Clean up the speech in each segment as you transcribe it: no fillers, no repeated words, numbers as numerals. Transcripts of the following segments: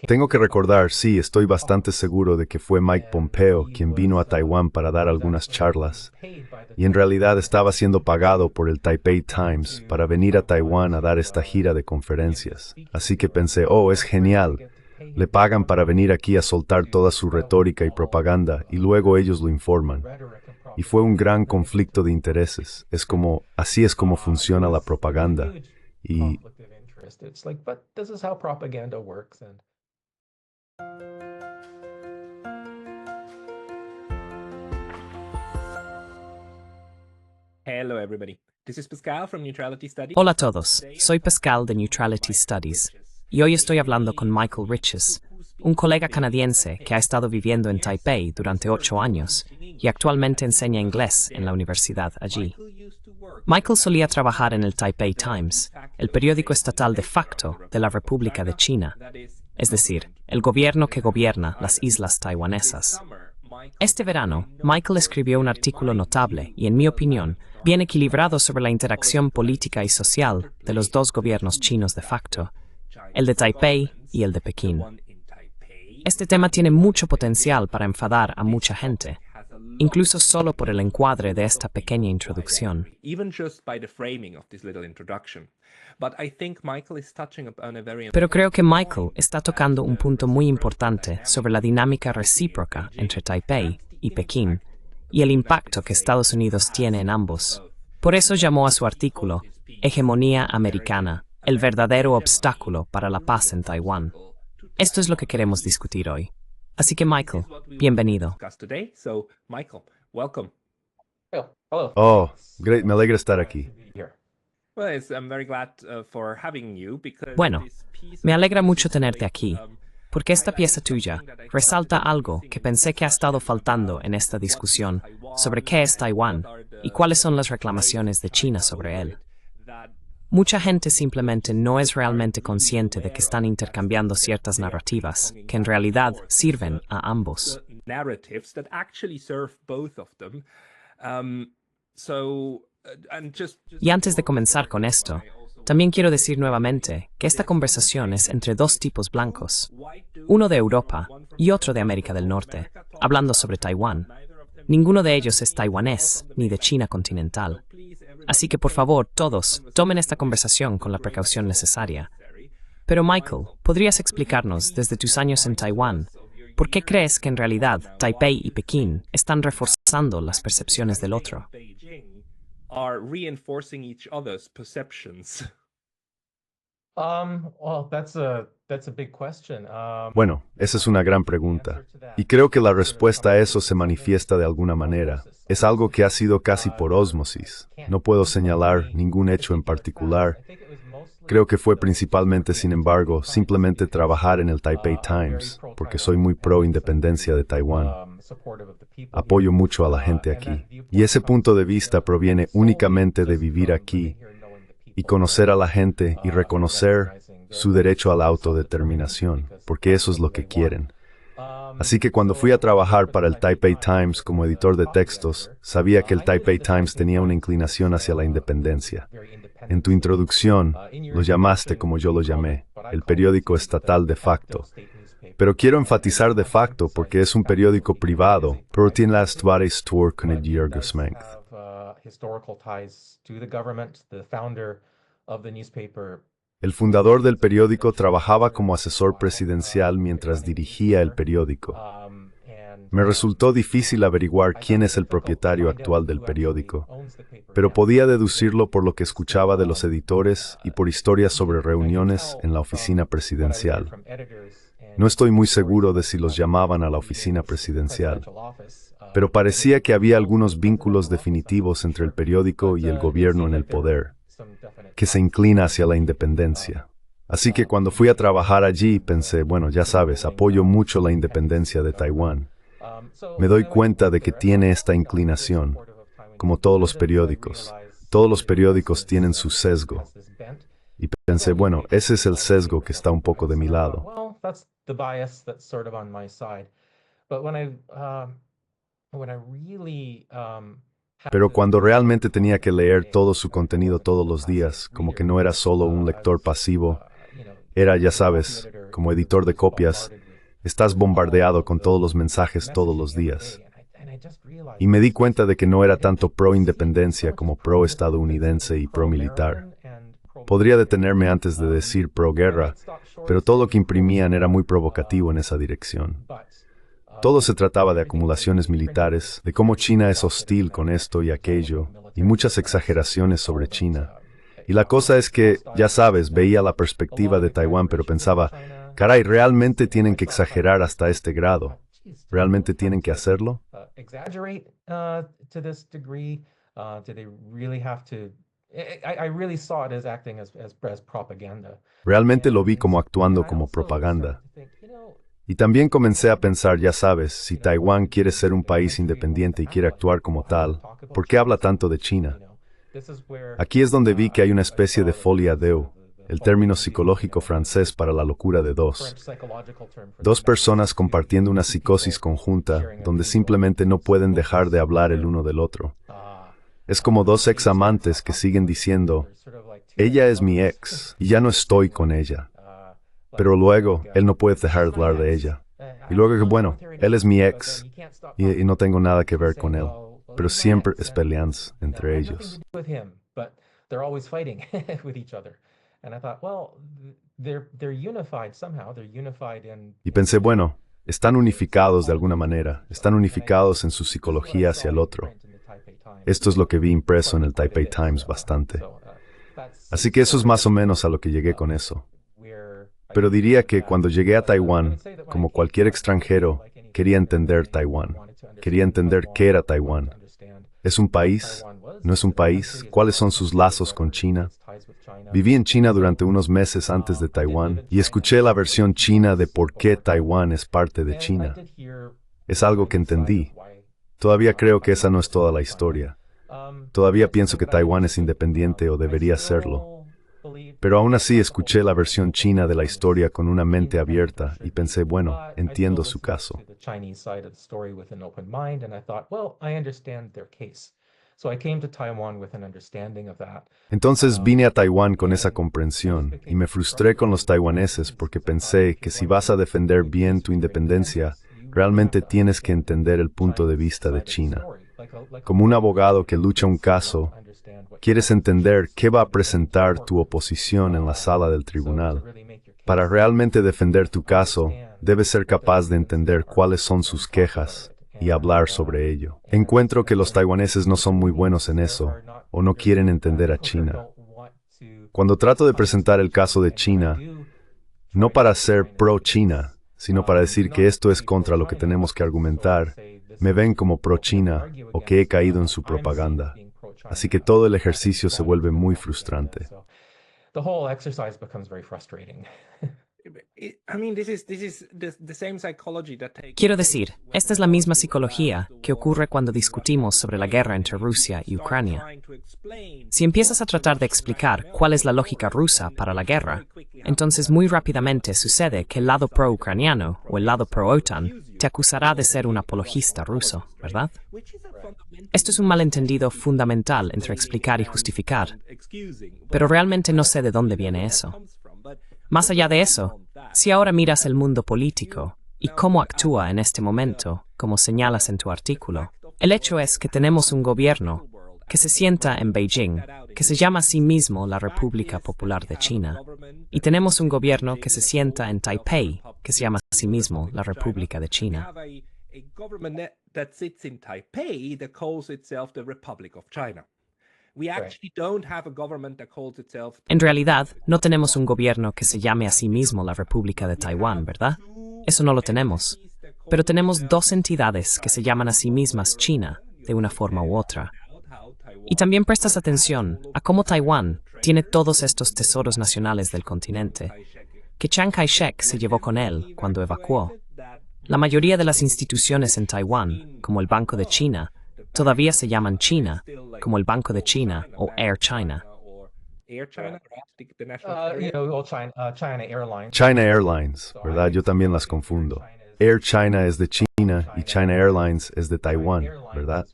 Tengo que recordar, sí, estoy bastante seguro de que fue Mike Pompeo quien vino a Taiwán para dar algunas charlas, y en realidad estaba siendo pagado por el Taipei Times para venir a Taiwán a dar esta gira de conferencias. Así que pensé, oh, es genial. Le pagan para venir aquí a soltar toda su retórica y propaganda, y luego ellos lo informan. Y fue un gran conflicto de intereses. Así es como funciona la propaganda. Y Hello, everybody. This is Pascal from Neutrality Studies. Hola a todos, soy Pascal de Neutrality Studies y hoy estoy hablando con Michael Riches, un colega canadiense que ha estado viviendo en Taipei durante 8 años y actualmente enseña inglés en la universidad allí. Michael solía trabajar en el Taipei Times, el periódico estatal de facto de la República de China, es decir, el gobierno que gobierna las islas taiwanesas. Este verano, Michael escribió un artículo notable y, en mi opinión, bien equilibrado sobre la interacción política y social de los dos gobiernos chinos de facto, el de Taipei y el de Pekín. Este tema tiene mucho potencial para enfadar a mucha gente, incluso solo por el encuadre de esta pequeña introducción. Pero creo que Michael está tocando un punto muy importante sobre la dinámica recíproca entre Taipei y Pekín y el impacto que Estados Unidos tiene en ambos. Por eso llamó a su artículo Hegemonía Americana, el verdadero obstáculo para la paz en Taiwán. Esto es lo que queremos discutir hoy. Así que Michael, bienvenido. oh, great, me alegra estar aquí. Bueno, me alegra mucho tenerte aquí, porque esta pieza tuya resalta algo que pensé que ha estado faltando en esta discusión sobre qué es Taiwán y cuáles son las reclamaciones de China sobre él. Mucha gente simplemente no es realmente consciente de que están intercambiando ciertas narrativas que en realidad sirven a ambos. Y antes de comenzar con esto, también quiero decir nuevamente que esta conversación es entre dos tipos blancos, uno de Europa y otro de América del Norte, hablando sobre Taiwán. Ninguno de ellos es taiwanés ni de China continental. Así que por favor, todos, tomen esta conversación con la precaución necesaria. Pero Michael, ¿podrías explicarnos desde tus años en Taiwán por qué crees que en realidad Taipei y Pekín están reforzando las percepciones del otro? Bueno, esa es una gran pregunta. Y creo que la respuesta a eso se manifiesta de alguna manera. Es algo que ha sido casi por ósmosis. No puedo señalar ningún hecho en particular. Creo que fue principalmente, sin embargo, simplemente trabajar en el Taipei Times, porque soy muy pro independencia de Taiwán. Apoyo mucho a la gente aquí. Y ese punto de vista proviene únicamente de vivir aquí y conocer a la gente y reconocer su derecho a la autodeterminación, porque eso es lo que quieren. Así que cuando fui a trabajar para el Taipei Times como editor de textos, sabía que el Taipei Times tenía una inclinación hacia la independencia. En tu introducción, lo llamaste como yo lo llamé, el periódico estatal de facto. Pero quiero enfatizar de facto porque es un periódico privado, pero tiene las varias tour con el Jürgesmengt. El fundador del periódico trabajaba como asesor presidencial mientras dirigía el periódico. Me resultó difícil averiguar quién es el propietario actual del periódico, pero podía deducirlo por lo que escuchaba de los editores y por historias sobre reuniones en la oficina presidencial. No estoy muy seguro de si los llamaban a la oficina presidencial, pero parecía que había algunos vínculos definitivos entre el periódico y el gobierno en el poder, que se inclina hacia la independencia. Así que cuando fui a trabajar allí pensé, bueno, ya sabes, apoyo mucho la independencia de Taiwán. Me doy cuenta de que tiene esta inclinación, como todos los periódicos. Todos los periódicos tienen su sesgo. Y pensé, bueno, ese es el sesgo que está un poco de mi lado. Pero cuando realmente tenía que leer todo su contenido todos los días, como que no era solo un lector pasivo, Era, ya sabes, como editor de copias, estás bombardeado con todos los mensajes todos los días. Y me di cuenta de que no era tanto pro-independencia como pro-estadounidense y pro-militar. Podría detenerme antes de decir pro-guerra, pero todo lo que imprimían era muy provocativo en esa dirección. Todo se trataba de acumulaciones militares, de cómo China es hostil con esto y aquello, y muchas exageraciones sobre China. Y la cosa es que, ya sabes, veía la perspectiva de Taiwán, pero pensaba, caray, ¿realmente tienen que exagerar hasta este grado? ¿Realmente tienen que hacerlo? Realmente lo vi como actuando como propaganda. Y también comencé a pensar, ya sabes, si Taiwán quiere ser un país independiente y quiere actuar como tal, ¿por qué habla tanto de China? Aquí es donde vi que hay una especie de folie à deux, el término psicológico francés para la locura de dos. Dos personas compartiendo una psicosis conjunta, donde simplemente no pueden dejar de hablar el uno del otro. Es como dos ex amantes que siguen diciendo, ella es mi ex, y ya no estoy con ella. Pero luego, él no puede dejar de hablar de ella. Y luego que, bueno, él es mi ex, y no tengo nada que ver con él. Pero siempre es peleas entre ellos. Y pensé, bueno, están unificados de alguna manera, están unificados en su psicología hacia el otro. Esto es lo que vi impreso en el Taipei Times bastante. Así que eso es más o menos a lo que llegué con eso. Pero diría que cuando llegué a Taiwán, como cualquier extranjero, quería entender Taiwán. Quería entender qué era Taiwán. ¿Es un país? ¿No es un país? ¿Cuáles son sus lazos con China? Viví en China durante unos meses antes de Taiwán y escuché la versión china de por qué Taiwán es parte de China. Es algo que entendí. Todavía creo que esa no es toda la historia. Todavía pienso que Taiwán es independiente o debería serlo. Pero aún así escuché la versión china de la historia con una mente abierta y pensé, bueno, entiendo su caso. Entonces vine a Taiwán con esa comprensión y me frustré con los taiwaneses porque pensé que si vas a defender bien tu independencia, realmente tienes que entender el punto de vista de China. Como un abogado que lucha un caso, quieres entender qué va a presentar tu oposición en la sala del tribunal. Para realmente defender tu caso, debes ser capaz de entender cuáles son sus quejas y hablar sobre ello. Encuentro que los taiwaneses no son muy buenos en eso, o no quieren entender a China. Cuando trato de presentar el caso de China, no para ser pro-China, sino para decir que esto es contra lo que tenemos que argumentar, me ven como pro-China o que he caído en su propaganda. Así que todo el ejercicio se vuelve muy frustrante. Quiero decir, esta es la misma psicología que ocurre cuando discutimos sobre la guerra entre Rusia y Ucrania. Si empiezas a tratar de explicar cuál es la lógica rusa para la guerra, entonces muy rápidamente sucede que el lado pro-ucraniano o el lado pro-OTAN te acusará de ser un apologista ruso, ¿verdad? Esto es un malentendido fundamental entre explicar y justificar, pero realmente no sé de dónde viene eso. Más allá de eso, si ahora miras el mundo político y cómo actúa en este momento, como señalas en tu artículo, el hecho es que tenemos un gobierno que se sienta en Beijing, que se llama a sí mismo la República Popular de China, y tenemos un gobierno que se sienta en Taipei, que se llama a sí mismo la República de China. En realidad, no tenemos un gobierno que se llame a sí mismo la República de Taiwán, ¿verdad? Eso no lo tenemos. Pero tenemos dos entidades que se llaman a sí mismas China, de una forma u otra. Y también prestas atención a cómo Taiwán tiene todos estos tesoros nacionales del continente, que Chiang Kai-shek se llevó con él cuando evacuó. La mayoría de las instituciones en Taiwán, como el Banco de China, todavía se llaman China, como el Banco de China o Air China. China Airlines, ¿verdad? Yo también las confundo. Air China es de China y China Airlines es de Taiwán, ¿verdad?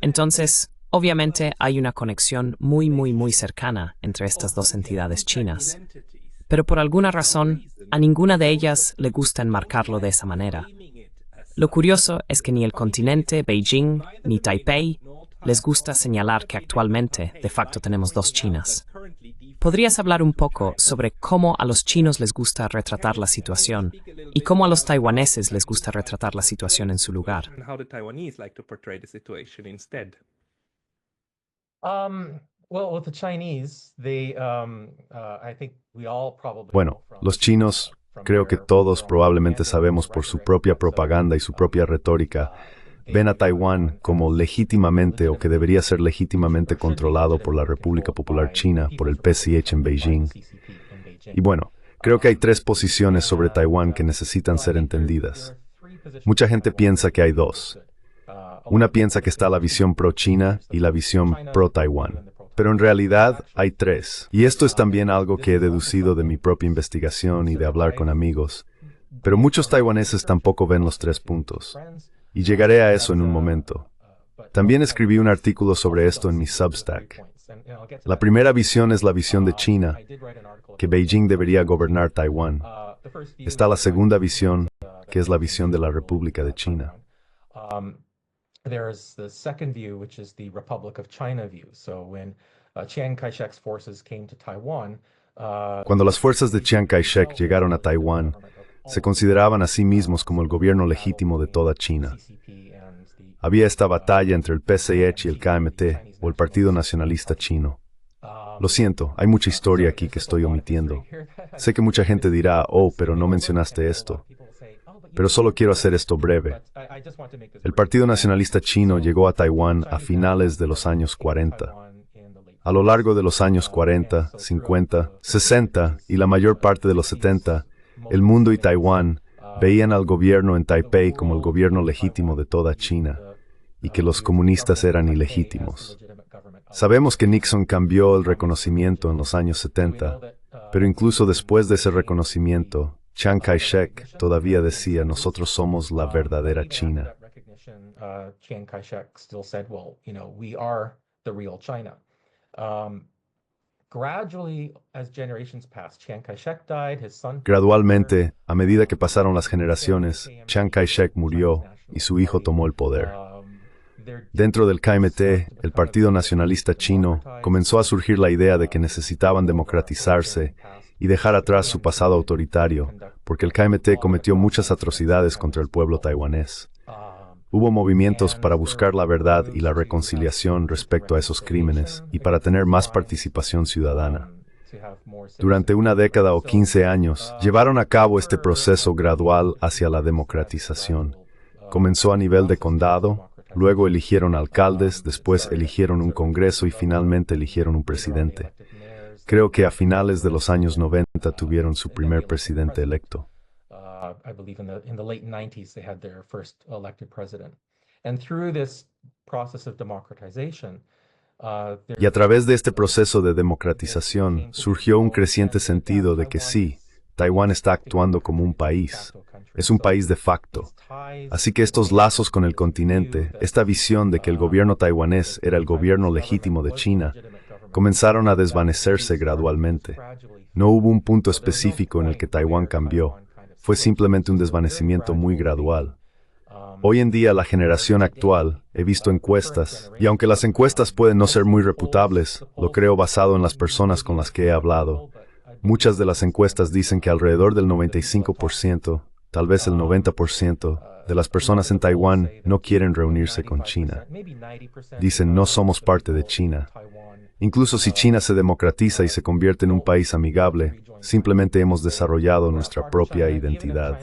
Entonces, Obviamente hay una conexión muy cercana entre estas dos entidades chinas, pero por alguna razón a ninguna de ellas le gusta enmarcarlo de esa manera. Lo curioso es que ni el continente, Beijing, ni Taipei les gusta señalar que actualmente, de facto, tenemos dos Chinas. ¿Podrías hablar un poco sobre cómo a los chinos les gusta retratar la situación y cómo a los taiwaneses les gusta retratar la situación en su lugar? Bueno, los chinos, creo que todos probablemente sabemos por su propia propaganda y su propia retórica, ven a Taiwán como legítimamente o que debería ser legítimamente controlado por la República Popular China, por el PCH en Beijing. Y bueno, creo que hay tres posiciones sobre Taiwán que necesitan ser entendidas. Mucha gente piensa que hay dos. Una piensa que está la visión pro-China y la visión pro-Taiwán. Pero en realidad hay tres. Y esto es también algo que he deducido de mi propia investigación y de hablar con amigos. Pero muchos taiwaneses tampoco ven los tres puntos. Y llegaré a eso en un momento. También escribí un artículo sobre esto en mi Substack. La primera visión es la visión de China, que Beijing debería gobernar Taiwán. Está la segunda visión, que es la visión de la República de China. There's the second view, which is the Republic of China view. So when Chiang Kai-shek's forces came to Taiwan, cuando las fuerzas de Chiang Kai-shek llegaron a Taiwán, se consideraban a sí mismos como el gobierno legítimo de toda China. Había esta batalla entre el PCH y el KMT, o el Partido Nacionalista Chino. Lo siento, hay mucha historia aquí que estoy omitiendo. Sé que mucha gente dirá, oh, pero no mencionaste esto. Pero solo quiero hacer esto breve. El Partido Nacionalista Chino llegó a Taiwán a finales de los años 40. A lo largo de los años 40, 50, 60 y la mayor parte de los 70, el mundo y Taiwán veían al gobierno en Taipei como el gobierno legítimo de toda China, y que los comunistas eran ilegítimos. Sabemos que Nixon cambió el reconocimiento en los años 70, pero incluso después de ese reconocimiento, Chiang Kai-shek todavía decía, nosotros somos la verdadera China. Chiang Kai-shek still said, well, we are the real China. Gradualmente, a medida que pasaron las generaciones, Chiang Kai-shek murió y su hijo tomó el poder. Dentro del KMT, el Partido Nacionalista Chino, comenzó a surgir la idea de que necesitaban democratizarse y dejar atrás su pasado autoritario, porque el KMT cometió muchas atrocidades contra el pueblo taiwanés. Hubo movimientos para buscar la verdad y la reconciliación respecto a esos crímenes y para tener más participación ciudadana. Durante una década o 15 años, llevaron a cabo este proceso gradual hacia la democratización. Comenzó a nivel de condado, luego eligieron alcaldes, después eligieron un congreso y finalmente eligieron un presidente. Creo que a finales de los años 90 tuvieron su primer presidente electo. I believe in the late 90s they had their first elected president. And through this process of democratization, y a través de este proceso de democratización surgió un creciente sentido de que sí, Taiwán está actuando como un país. Es un país de facto. Así que estos lazos con el continente, esta visión de que el gobierno taiwanés era el gobierno legítimo de China, comenzaron a desvanecerse gradualmente. No hubo un punto específico en el que Taiwán cambió. Fue simplemente un desvanecimiento muy gradual. Hoy en día la generación actual, he visto encuestas, y aunque las encuestas pueden no ser muy reputables, lo creo basado en las personas con las que he hablado. Muchas de las encuestas dicen que alrededor del 95%, tal vez el 90%, de las personas en Taiwán no quieren reunirse con China. Dicen, no somos parte de China. Incluso si China se democratiza y se convierte en un país amigable, simplemente hemos desarrollado nuestra propia identidad.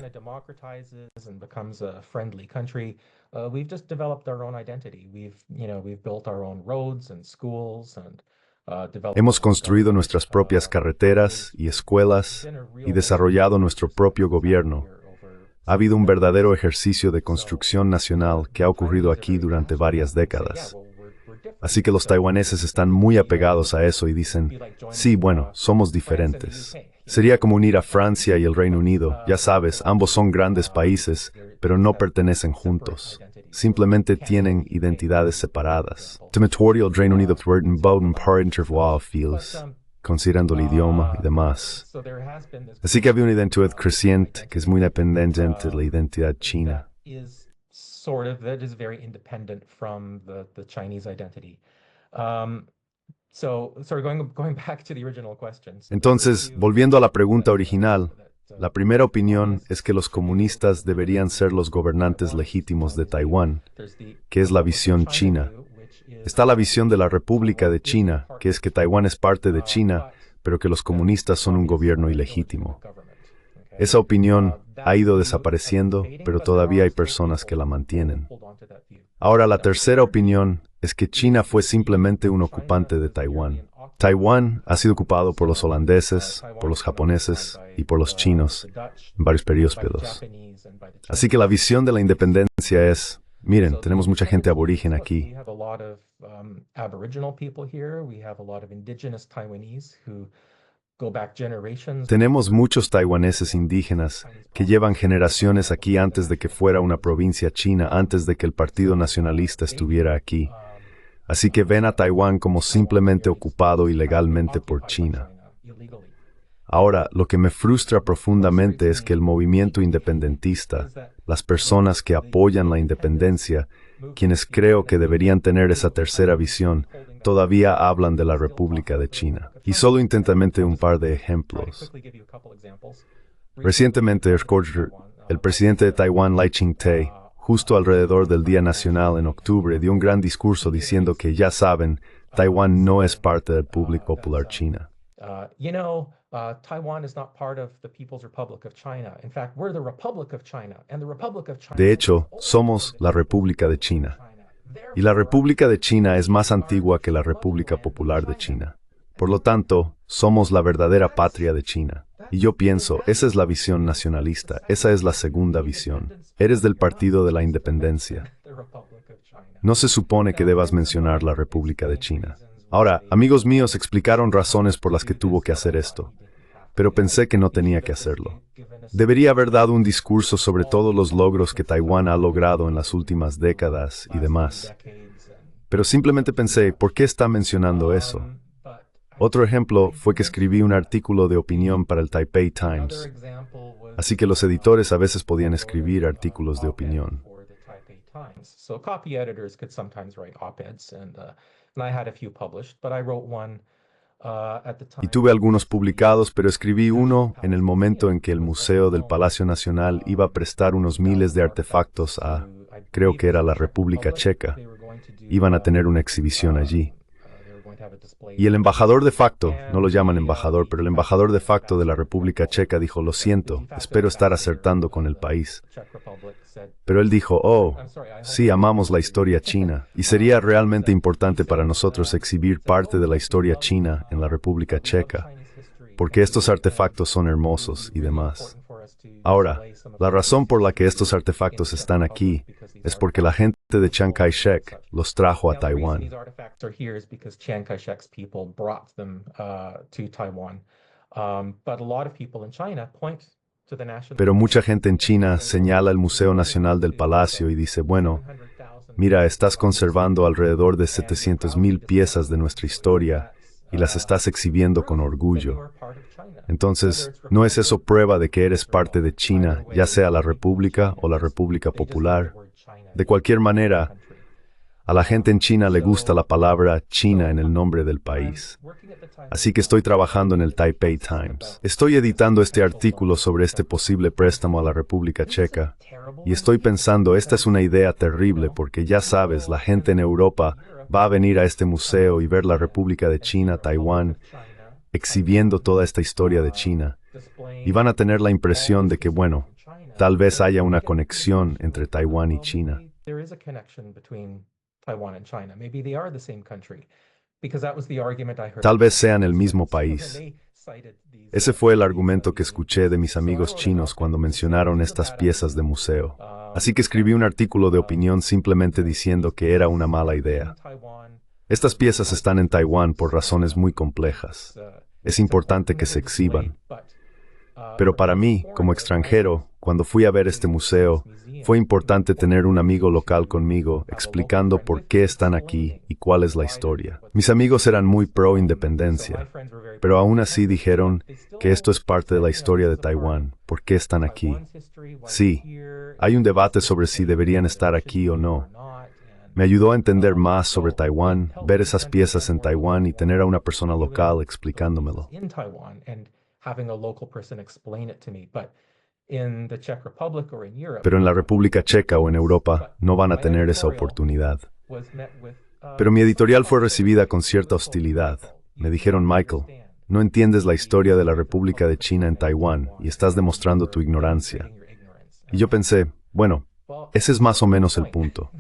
Hemos construido nuestras propias carreteras y escuelas y desarrollado nuestro propio gobierno. Ha habido un verdadero ejercicio de construcción nacional que ha ocurrido aquí durante varias décadas. Así que los taiwaneses están muy apegados a eso y dicen, sí, bueno, somos diferentes. Sería como unir a Francia y el Reino Unido. Ya sabes, ambos son grandes países, pero no pertenecen juntos. simplemente tienen identidades separadas. Territorial Reino Unido werden Bowden par interval fields, considerando el idioma y demás. Así que había una identidad creciente que es muy dependiente de la identidad china. That is very independent from the Chinese identity. Going back to the original questions. Entonces, volviendo a la pregunta original, la primera opinión es que los comunistas deberían ser los gobernantes legítimos de Taiwán, que es la visión china. Está la visión de la República de China, que es que Taiwán es parte de China, pero que los comunistas son un gobierno ilegítimo. Esa opinión ha ido desapareciendo, pero todavía hay personas que la mantienen. Ahora, la tercera opinión es que China fue simplemente un ocupante de Taiwán. Taiwán ha sido ocupado por los holandeses, por los japoneses y por los chinos en varios periodos. Así que la visión de la independencia es, miren, tenemos mucha gente aborigen aquí. Tenemos muchos taiwaneses indígenas que llevan generaciones aquí antes de que fuera una provincia china, antes de que el Partido Nacionalista estuviera aquí. Así que ven a Taiwán como simplemente ocupado ilegalmente por China. Ahora, lo que me frustra profundamente es que el movimiento independentista, las personas que apoyan la independencia, quienes creo que deberían tener esa tercera visión, todavía hablan de la República de China. Y solo intensamente un par de ejemplos. Recientemente, el presidente de Taiwán, Lai Ching-te, justo alrededor del Día Nacional en octubre, dio un gran discurso diciendo que, ya saben, Taiwán no es parte del República Popular China. De hecho, somos la República de China. Y la República de China es más antigua que la República Popular de China. Por lo tanto, somos la verdadera patria de China. Y yo pienso, esa es la visión nacionalista, esa es la segunda visión. Eres del Partido de la Independencia. No se supone que debas mencionar la República de China. Ahora, amigos míos explicaron razones por las que tuvo que hacer esto, pero pensé que no tenía que hacerlo. Debería haber dado un discurso sobre todos los logros que Taiwán ha logrado en las últimas décadas y demás. Pero simplemente pensé, ¿por qué está mencionando eso? Otro ejemplo fue que escribí un artículo de opinión para el Taipei Times. Así que los editores a veces podían escribir artículos de opinión. Y tuve algunos publicados, pero escribí uno en el momento en que el Museo del Palacio Nacional iba a prestar unos miles de artefactos a, creo que era la República Checa. Iban a tener una exhibición allí. Y el embajador de facto, no lo llaman embajador, pero el embajador de facto de la República Checa dijo, lo siento, espero estar acertando con el país. Pero él dijo, oh, sí, amamos la historia china, y sería realmente importante para nosotros exhibir parte de la historia china en la República Checa, porque estos artefactos son hermosos y demás. Ahora, la razón por la que estos artefactos están aquí es porque la gente de Chiang Kai-shek los trajo a Taiwán. Pero mucha gente en China señala el Museo Nacional del Palacio y dice, bueno, mira, estás conservando alrededor de 700,000 piezas de nuestra historia y las estás exhibiendo con orgullo. Entonces, ¿no es eso prueba de que eres parte de China, ya sea la República o la República Popular? De cualquier manera, a la gente en China le gusta la palabra China en el nombre del país. Así que estoy trabajando en el Taipei Times. Estoy editando este artículo sobre este posible préstamo a la República Checa. Y estoy pensando, esta es una idea terrible porque ya sabes, la gente en Europa va a venir a este museo y ver la República de China, Taiwán, exhibiendo toda esta historia de China. Y van a tener la impresión de que, bueno, tal vez haya una conexión entre Taiwán y China. Tal vez sean el mismo país. Ese fue el argumento que escuché de mis amigos chinos cuando mencionaron estas piezas de museo. Así que escribí un artículo de opinión simplemente diciendo que era una mala idea. Estas piezas están en Taiwán por razones muy complejas. Es importante que se exhiban. Pero para mí, como extranjero, cuando fui a ver este museo, fue importante tener un amigo local conmigo explicando por qué están aquí y cuál es la historia. Mis amigos eran muy pro independencia, pero aún así dijeron que esto es parte de la historia de Taiwán. ¿Por qué están aquí? Sí, hay un debate sobre si deberían estar aquí o no. Me ayudó a entender más sobre Taiwán, ver esas piezas en Taiwán y tener a una persona local explicándomelo. Pero en la República Checa o en Europa no van a tener esa oportunidad. Pero mi editorial fue recibida con cierta hostilidad. Me dijeron, Michael, no entiendes la historia de la República de China en Taiwán y estás demostrando tu ignorancia. Y yo pensé, bueno, ese es más o menos el punto.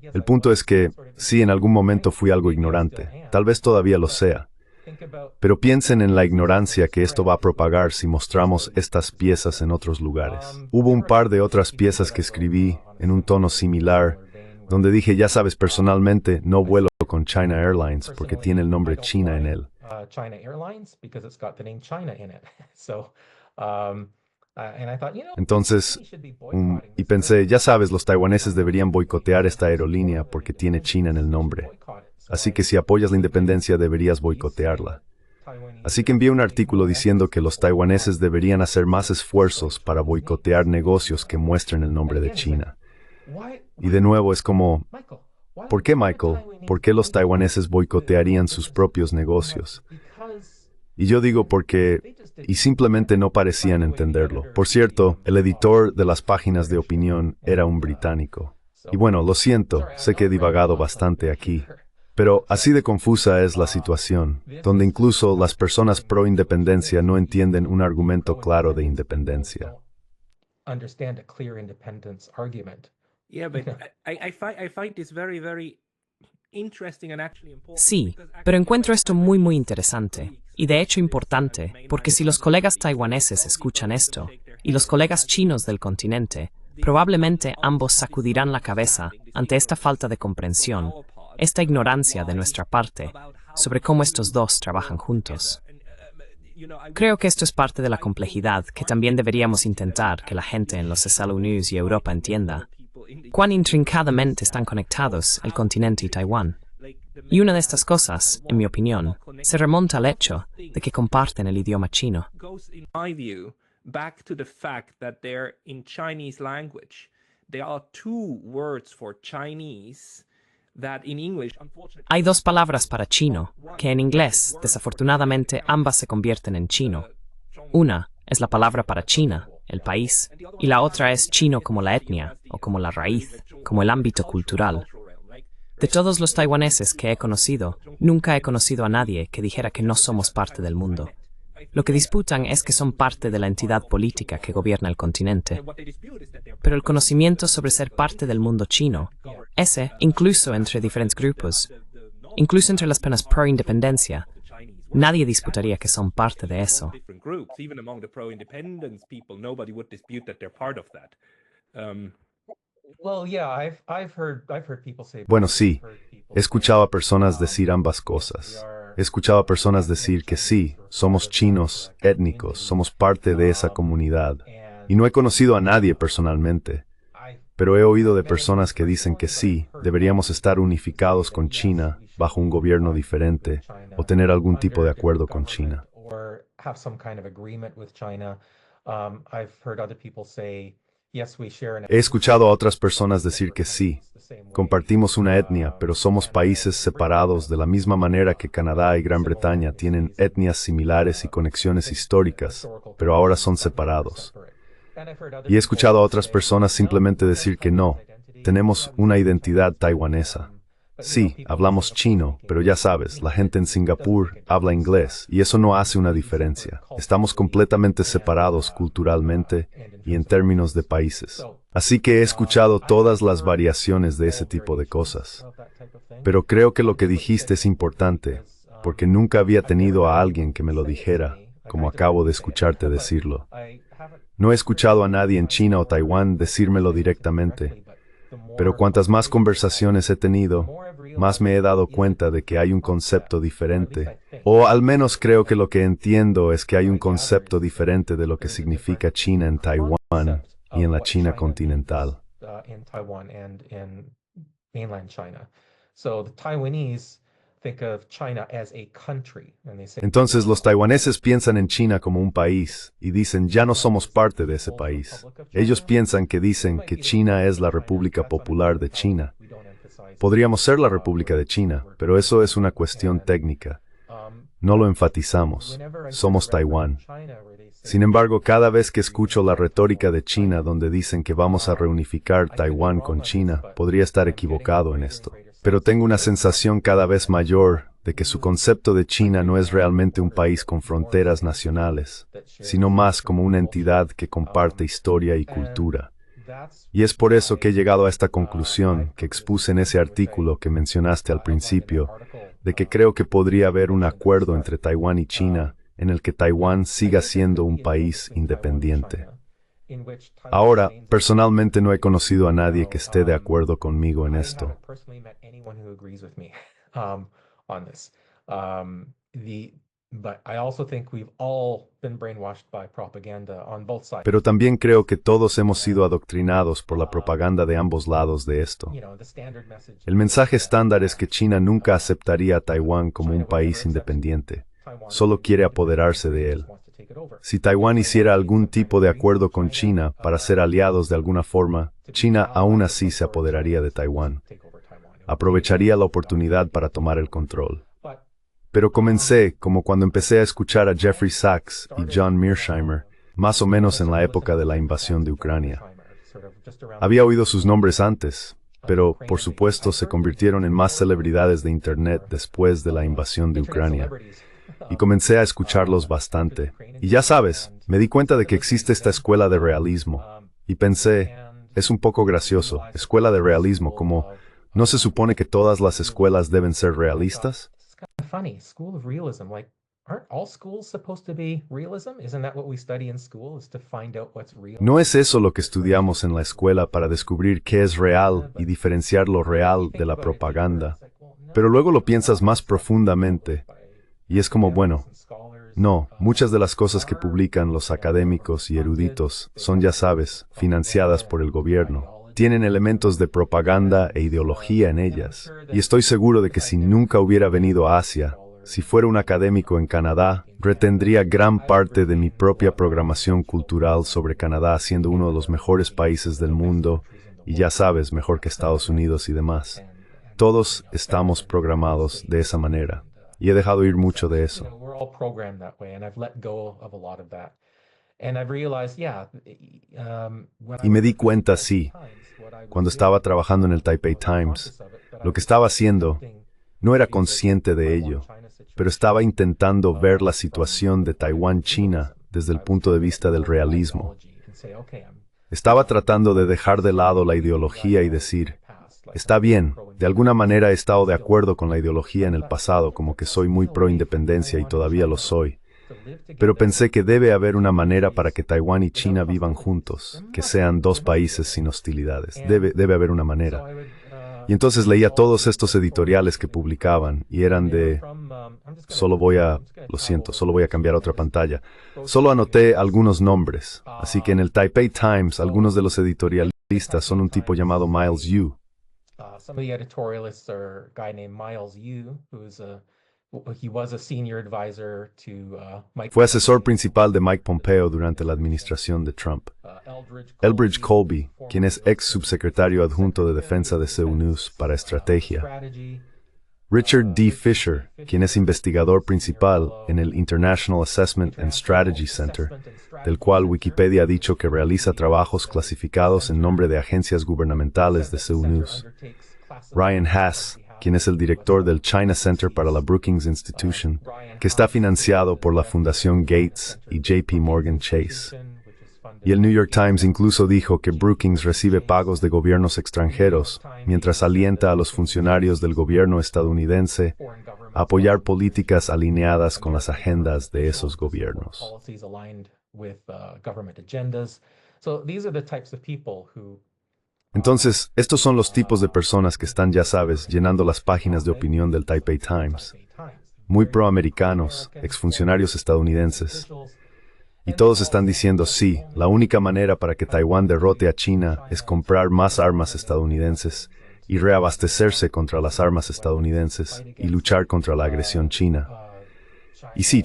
El punto es que, sí, en algún momento fui algo ignorante, tal vez todavía lo sea, pero piensen en la ignorancia que esto va a propagar si mostramos estas piezas en otros lugares. Hubo un par de otras piezas que escribí en un tono similar, donde dije, ya sabes, personalmente no vuelo con China Airlines porque tiene el nombre China en él. Entonces, y pensé, ya sabes, los taiwaneses deberían boicotear esta aerolínea porque tiene China en el nombre. Así que si apoyas la independencia deberías boicotearla. Así que envié un artículo diciendo que los taiwaneses deberían hacer más esfuerzos para boicotear negocios que muestren el nombre de China. Y de nuevo es como, ¿por qué, Michael? ¿Por qué los taiwaneses boicotearían sus propios negocios? Y yo digo porque, y simplemente no parecían entenderlo. Por cierto, el editor de las páginas de opinión era un británico. Y bueno, lo siento, sé que he divagado bastante aquí. Pero así de confusa es la situación, donde incluso las personas pro independencia no entienden un argumento claro de independencia. Sí, pero encuentro esto muy interesante, y de hecho importante, porque si los colegas taiwaneses escuchan esto, y los colegas chinos del continente, probablemente ambos sacudirán la cabeza ante esta falta de comprensión, esta ignorancia de nuestra parte, sobre cómo estos dos trabajan juntos. Creo que esto es parte de la complejidad que también deberíamos intentar que la gente en los Estados Unidos y Europa entienda. Cuán intrincadamente están conectados el continente y Taiwán. Y una de estas cosas, en mi opinión, se remonta al hecho de que comparten el idioma chino. Back to the fact that they're in Chinese language. There are two words for Chinese that in English, unfortunately... Hay dos palabras para chino, que en inglés, desafortunadamente, ambas se convierten en chino. Una es la palabra para China, el país, y la otra es chino como la etnia, o como la raíz, como el ámbito cultural. De todos los taiwaneses que he conocido, nunca he conocido a nadie que dijera que no somos parte del mundo. Lo que disputan es que son parte de la entidad política que gobierna el continente. Pero el conocimiento sobre ser parte del mundo chino, ese, incluso entre diferentes grupos, incluso entre las personas pro-independencia, nadie disputaría que son parte de eso. Bueno, sí, he escuchado a personas decir ambas cosas. He escuchado a personas decir que sí, somos chinos, étnicos, somos parte de esa comunidad. Y no he conocido a nadie personalmente, pero he oído de personas que dicen que sí, deberíamos estar unificados con China, bajo un gobierno diferente, o tener algún tipo de acuerdo con China. He escuchado a otras personas decir que sí, compartimos una etnia, pero somos países separados de la misma manera que Canadá y Gran Bretaña tienen etnias similares y conexiones históricas, pero ahora son separados. Y he escuchado a otras personas simplemente decir que no, tenemos una identidad taiwanesa. Sí, hablamos chino, pero ya sabes, la gente en Singapur habla inglés, y eso no hace una diferencia. Estamos completamente separados culturalmente y en términos de países. Así que he escuchado todas las variaciones de ese tipo de cosas. Pero creo que lo que dijiste es importante, porque nunca había tenido a alguien que me lo dijera, como acabo de escucharte decirlo. No he escuchado a nadie en China o Taiwán decírmelo directamente, pero cuantas más conversaciones he tenido, más me he dado cuenta de que hay un concepto diferente. O al menos creo que lo que entiendo es que hay un concepto diferente de lo que significa China en Taiwán y en la China continental. In Taiwan and in mainland China. So the Taiwanese think of China as a country, and they say, Entonces los taiwaneses piensan en China como un país y dicen ya no somos parte de ese país. Ellos piensan que dicen que China es la República Popular de China. Podríamos ser la República de China, pero eso es una cuestión técnica. No lo enfatizamos. Somos Taiwán. Sin embargo, cada vez que escucho la retórica de China donde dicen que vamos a reunificar Taiwán con China, podría estar equivocado en esto. Pero tengo una sensación cada vez mayor de que su concepto de China no es realmente un país con fronteras nacionales, sino más como una entidad que comparte historia y cultura. Y es por eso que he llegado a esta conclusión que expuse en ese artículo que mencionaste al principio, de que creo que podría haber un acuerdo entre Taiwán y China en el que Taiwán siga siendo un país independiente. Ahora, personalmente no he conocido a nadie que esté de acuerdo conmigo en esto. Pero también creo que todos hemos sido adoctrinados por la propaganda de ambos lados de esto. El mensaje estándar es que China nunca aceptaría a Taiwán como un país independiente. Solo quiere apoderarse de él. Si Taiwán hiciera algún tipo de acuerdo con China para ser aliados de alguna forma, China aún así se apoderaría de Taiwán. Aprovecharía la oportunidad para tomar el control. Pero comencé, como cuando empecé a escuchar a Jeffrey Sachs y John Mearsheimer, más o menos en la época de la invasión de Ucrania. Había oído sus nombres antes, pero, por supuesto, se convirtieron en más celebridades de Internet después de la invasión de Ucrania. Y comencé a escucharlos bastante. Y ya sabes, me di cuenta de que existe esta escuela de realismo. Y pensé, es un poco gracioso, escuela de realismo, como, ¿no se supone que todas las escuelas deben ser realistas? Funny, school of realism, like, aren't all schools supposed to be realism? Isn't that what we study in school, is to find out what's real? ¿No es eso lo que estudiamos en la escuela para descubrir qué es real y diferenciar lo real de la propaganda? Pero luego lo piensas más profundamente. Y es como, bueno, no, muchas de las cosas que publican los académicos y eruditos son, ya sabes, financiadas por el gobierno. Tienen elementos de propaganda e ideología en ellas. Y estoy seguro de que si nunca hubiera venido a Asia, si fuera un académico en Canadá, retendría gran parte de mi propia programación cultural sobre Canadá siendo uno de los mejores países del mundo, y ya sabes, mejor que Estados Unidos y demás. Todos estamos programados de esa manera. Y he dejado ir mucho de eso. Y me di cuenta, sí, cuando estaba trabajando en el Taipei Times, lo que estaba haciendo, no era consciente de ello, pero estaba intentando ver la situación de Taiwán-China desde el punto de vista del realismo. Estaba tratando de dejar de lado la ideología y decir, está bien, de alguna manera he estado de acuerdo con la ideología en el pasado, como que soy muy pro-independencia y todavía lo soy. Pero pensé que debe haber una manera para que Taiwán y China vivan juntos, que sean dos países sin hostilidades. Debe haber una manera. Y entonces leía todos estos editoriales que publicaban y eran de... solo voy a cambiar a otra pantalla. Solo anoté algunos nombres. Así que en el Taipei Times, algunos de los editorialistas son un tipo llamado Miles Yu. Some of the editorialists are a guy named Miles Yu, he was a senior advisor to Mike. Fue asesor principal de Mike Pompeo durante la administración de Trump. Elbridge Colby, quien es ex subsecretario adjunto de defensa de CEU News para estrategia. Richard D. Fisher, quien es investigador principal en el International Assessment and Strategy Center, del cual Wikipedia ha dicho que realiza trabajos clasificados en nombre de agencias gubernamentales de CEU News. Ryan Hass, quien es el director del China Center para la Brookings Institution, que está financiado por la Fundación Gates y JP Morgan Chase. Y el New York Times incluso dijo que Brookings recibe pagos de gobiernos extranjeros, mientras alienta a los funcionarios del gobierno estadounidense a apoyar políticas alineadas con las agendas de esos gobiernos. Entonces, estos son los tipos de personas que están, ya sabes, llenando las páginas de opinión del Taipei Times. Muy proamericanos, exfuncionarios estadounidenses. Y todos están diciendo, sí, la única manera para que Taiwán derrote a China es comprar más armas estadounidenses y reabastecerse contra las armas estadounidenses y luchar contra la agresión china. Y sí,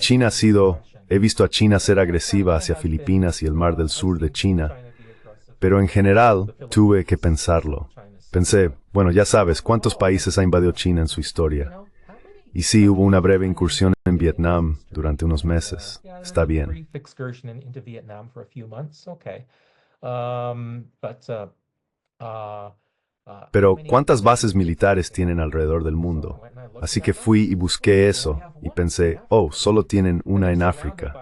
he visto a China ser agresiva hacia Filipinas y el Mar del Sur de China, pero en general tuve que pensarlo. Pensé, bueno, ya sabes, ¿cuántos países ha invadido China en su historia? Y sí, hubo una breve incursión en Vietnam durante unos meses. Está bien. Pero, ¿cuántas bases militares tienen alrededor del mundo? Así que fui y busqué eso, y pensé, oh, solo tienen una en África.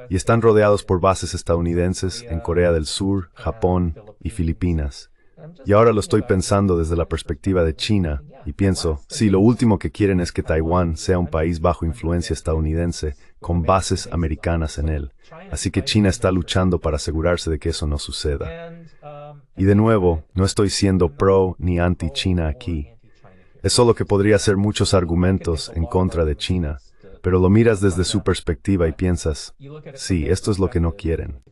Y están rodeados por bases estadounidenses en Corea del Sur, Japón y Filipinas. Y ahora lo estoy pensando desde la perspectiva de China, y pienso, sí, lo último que quieren es que Taiwán sea un país bajo influencia estadounidense, con bases americanas en él. Así que China está luchando para asegurarse de que eso no suceda. Y de nuevo, no estoy siendo pro ni anti-China aquí. Es solo que podría ser muchos argumentos en contra de China, pero lo miras desde su perspectiva y piensas, sí, esto es lo que no quieren.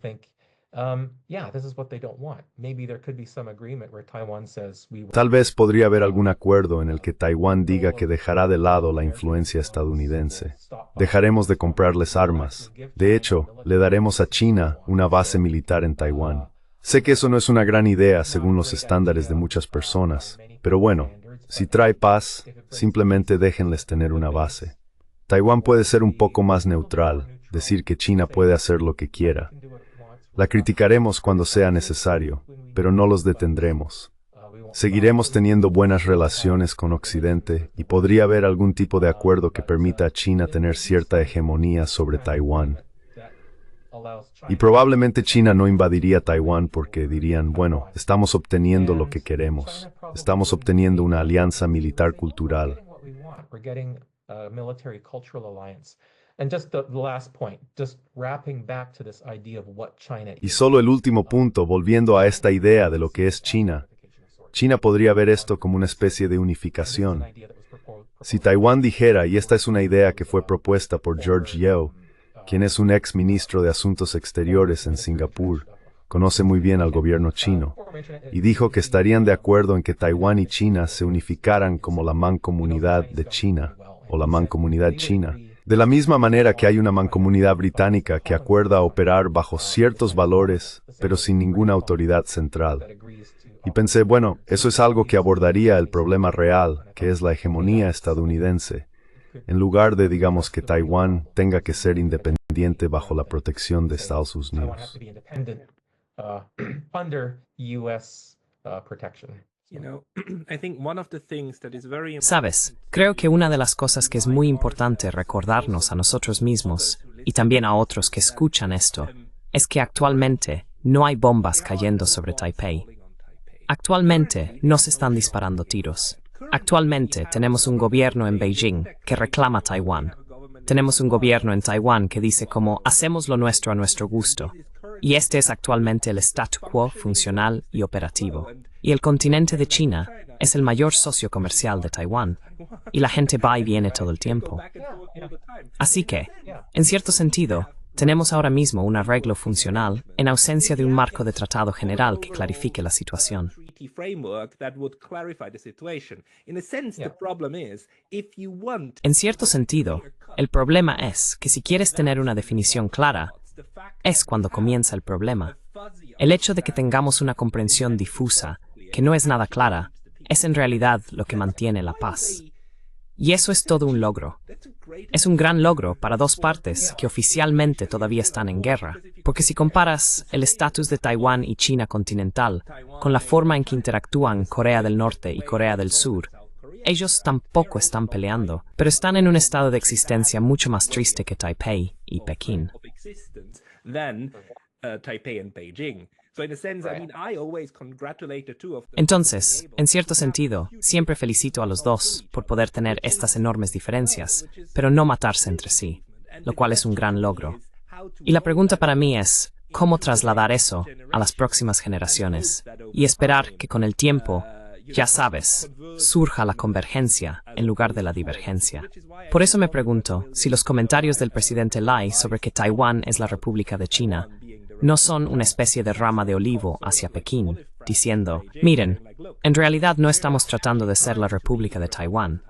Tal vez podría haber algún acuerdo en el que Taiwán diga que dejará de lado la influencia estadounidense. Dejaremos de comprarles armas. De hecho, le daremos a China una base militar en Taiwán. Sé que eso no es una gran idea según los estándares de muchas personas, pero bueno, si trae paz, simplemente déjenles tener una base. Taiwán puede ser un poco más neutral, decir que China puede hacer lo que quiera. La criticaremos cuando sea necesario, pero no los detendremos. Seguiremos teniendo buenas relaciones con Occidente y podría haber algún tipo de acuerdo que permita a China tener cierta hegemonía sobre Taiwán. Y probablemente China no invadiría Taiwán porque dirían, bueno, estamos obteniendo lo que queremos. Estamos obteniendo una alianza militar cultural. Y solo el último punto, volviendo a esta idea de lo que es China. China podría ver esto como una especie de unificación. Si Taiwán dijera, y esta es una idea que fue propuesta por George Yeo, quien es un ex ministro de Asuntos Exteriores en Singapur, conoce muy bien al gobierno chino, y dijo que estarían de acuerdo en que Taiwán y China se unificaran como la Mancomunidad de China, o la Mancomunidad China, de la misma manera que hay una Mancomunidad británica que acuerda operar bajo ciertos valores, pero sin ninguna autoridad central. Y pensé, bueno, eso es algo que abordaría el problema real, que es la hegemonía estadounidense, en lugar de, digamos, que Taiwán tenga que ser independiente bajo la protección de Estados Unidos. Sabes, creo que una de las cosas que es muy importante recordarnos a nosotros mismos, y también a otros que escuchan esto, es que actualmente no hay bombas cayendo sobre Taipei. Actualmente no se están disparando tiros. Actualmente tenemos un gobierno en Beijing que reclama Taiwán. Tenemos un gobierno en Taiwán que dice como hacemos lo nuestro a nuestro gusto. Y este es actualmente el statu quo funcional y operativo. Y el continente de China es el mayor socio comercial de Taiwán. Y la gente va y viene todo el tiempo. Así que, en cierto sentido, tenemos ahora mismo un arreglo funcional en ausencia de un marco de tratado general que clarifique la situación. En cierto sentido, el problema es que si quieres tener una definición clara, es cuando comienza el problema. El hecho de que tengamos una comprensión difusa, que no es nada clara, es en realidad lo que mantiene la paz. Y eso es todo un logro. Es un gran logro para dos partes que oficialmente todavía están en guerra, porque si comparas el estatus de Taiwán y China continental con la forma en que interactúan Corea del Norte y Corea del Sur, ellos tampoco están peleando, pero están en un estado de existencia mucho más triste que Taipei y Pekín. Entonces, en cierto sentido, siempre felicito a los dos por poder tener estas enormes diferencias, pero no matarse entre sí, lo cual es un gran logro. Y la pregunta para mí es, cómo trasladar eso a las próximas generaciones y esperar que con el tiempo, ya sabes, surja la convergencia en lugar de la divergencia. Por eso me pregunto si los comentarios del presidente Lai sobre que Taiwán es la República de China no son una especie de rama de olivo hacia Pekín, diciendo, miren, en realidad no estamos tratando de ser la República de Taiwán.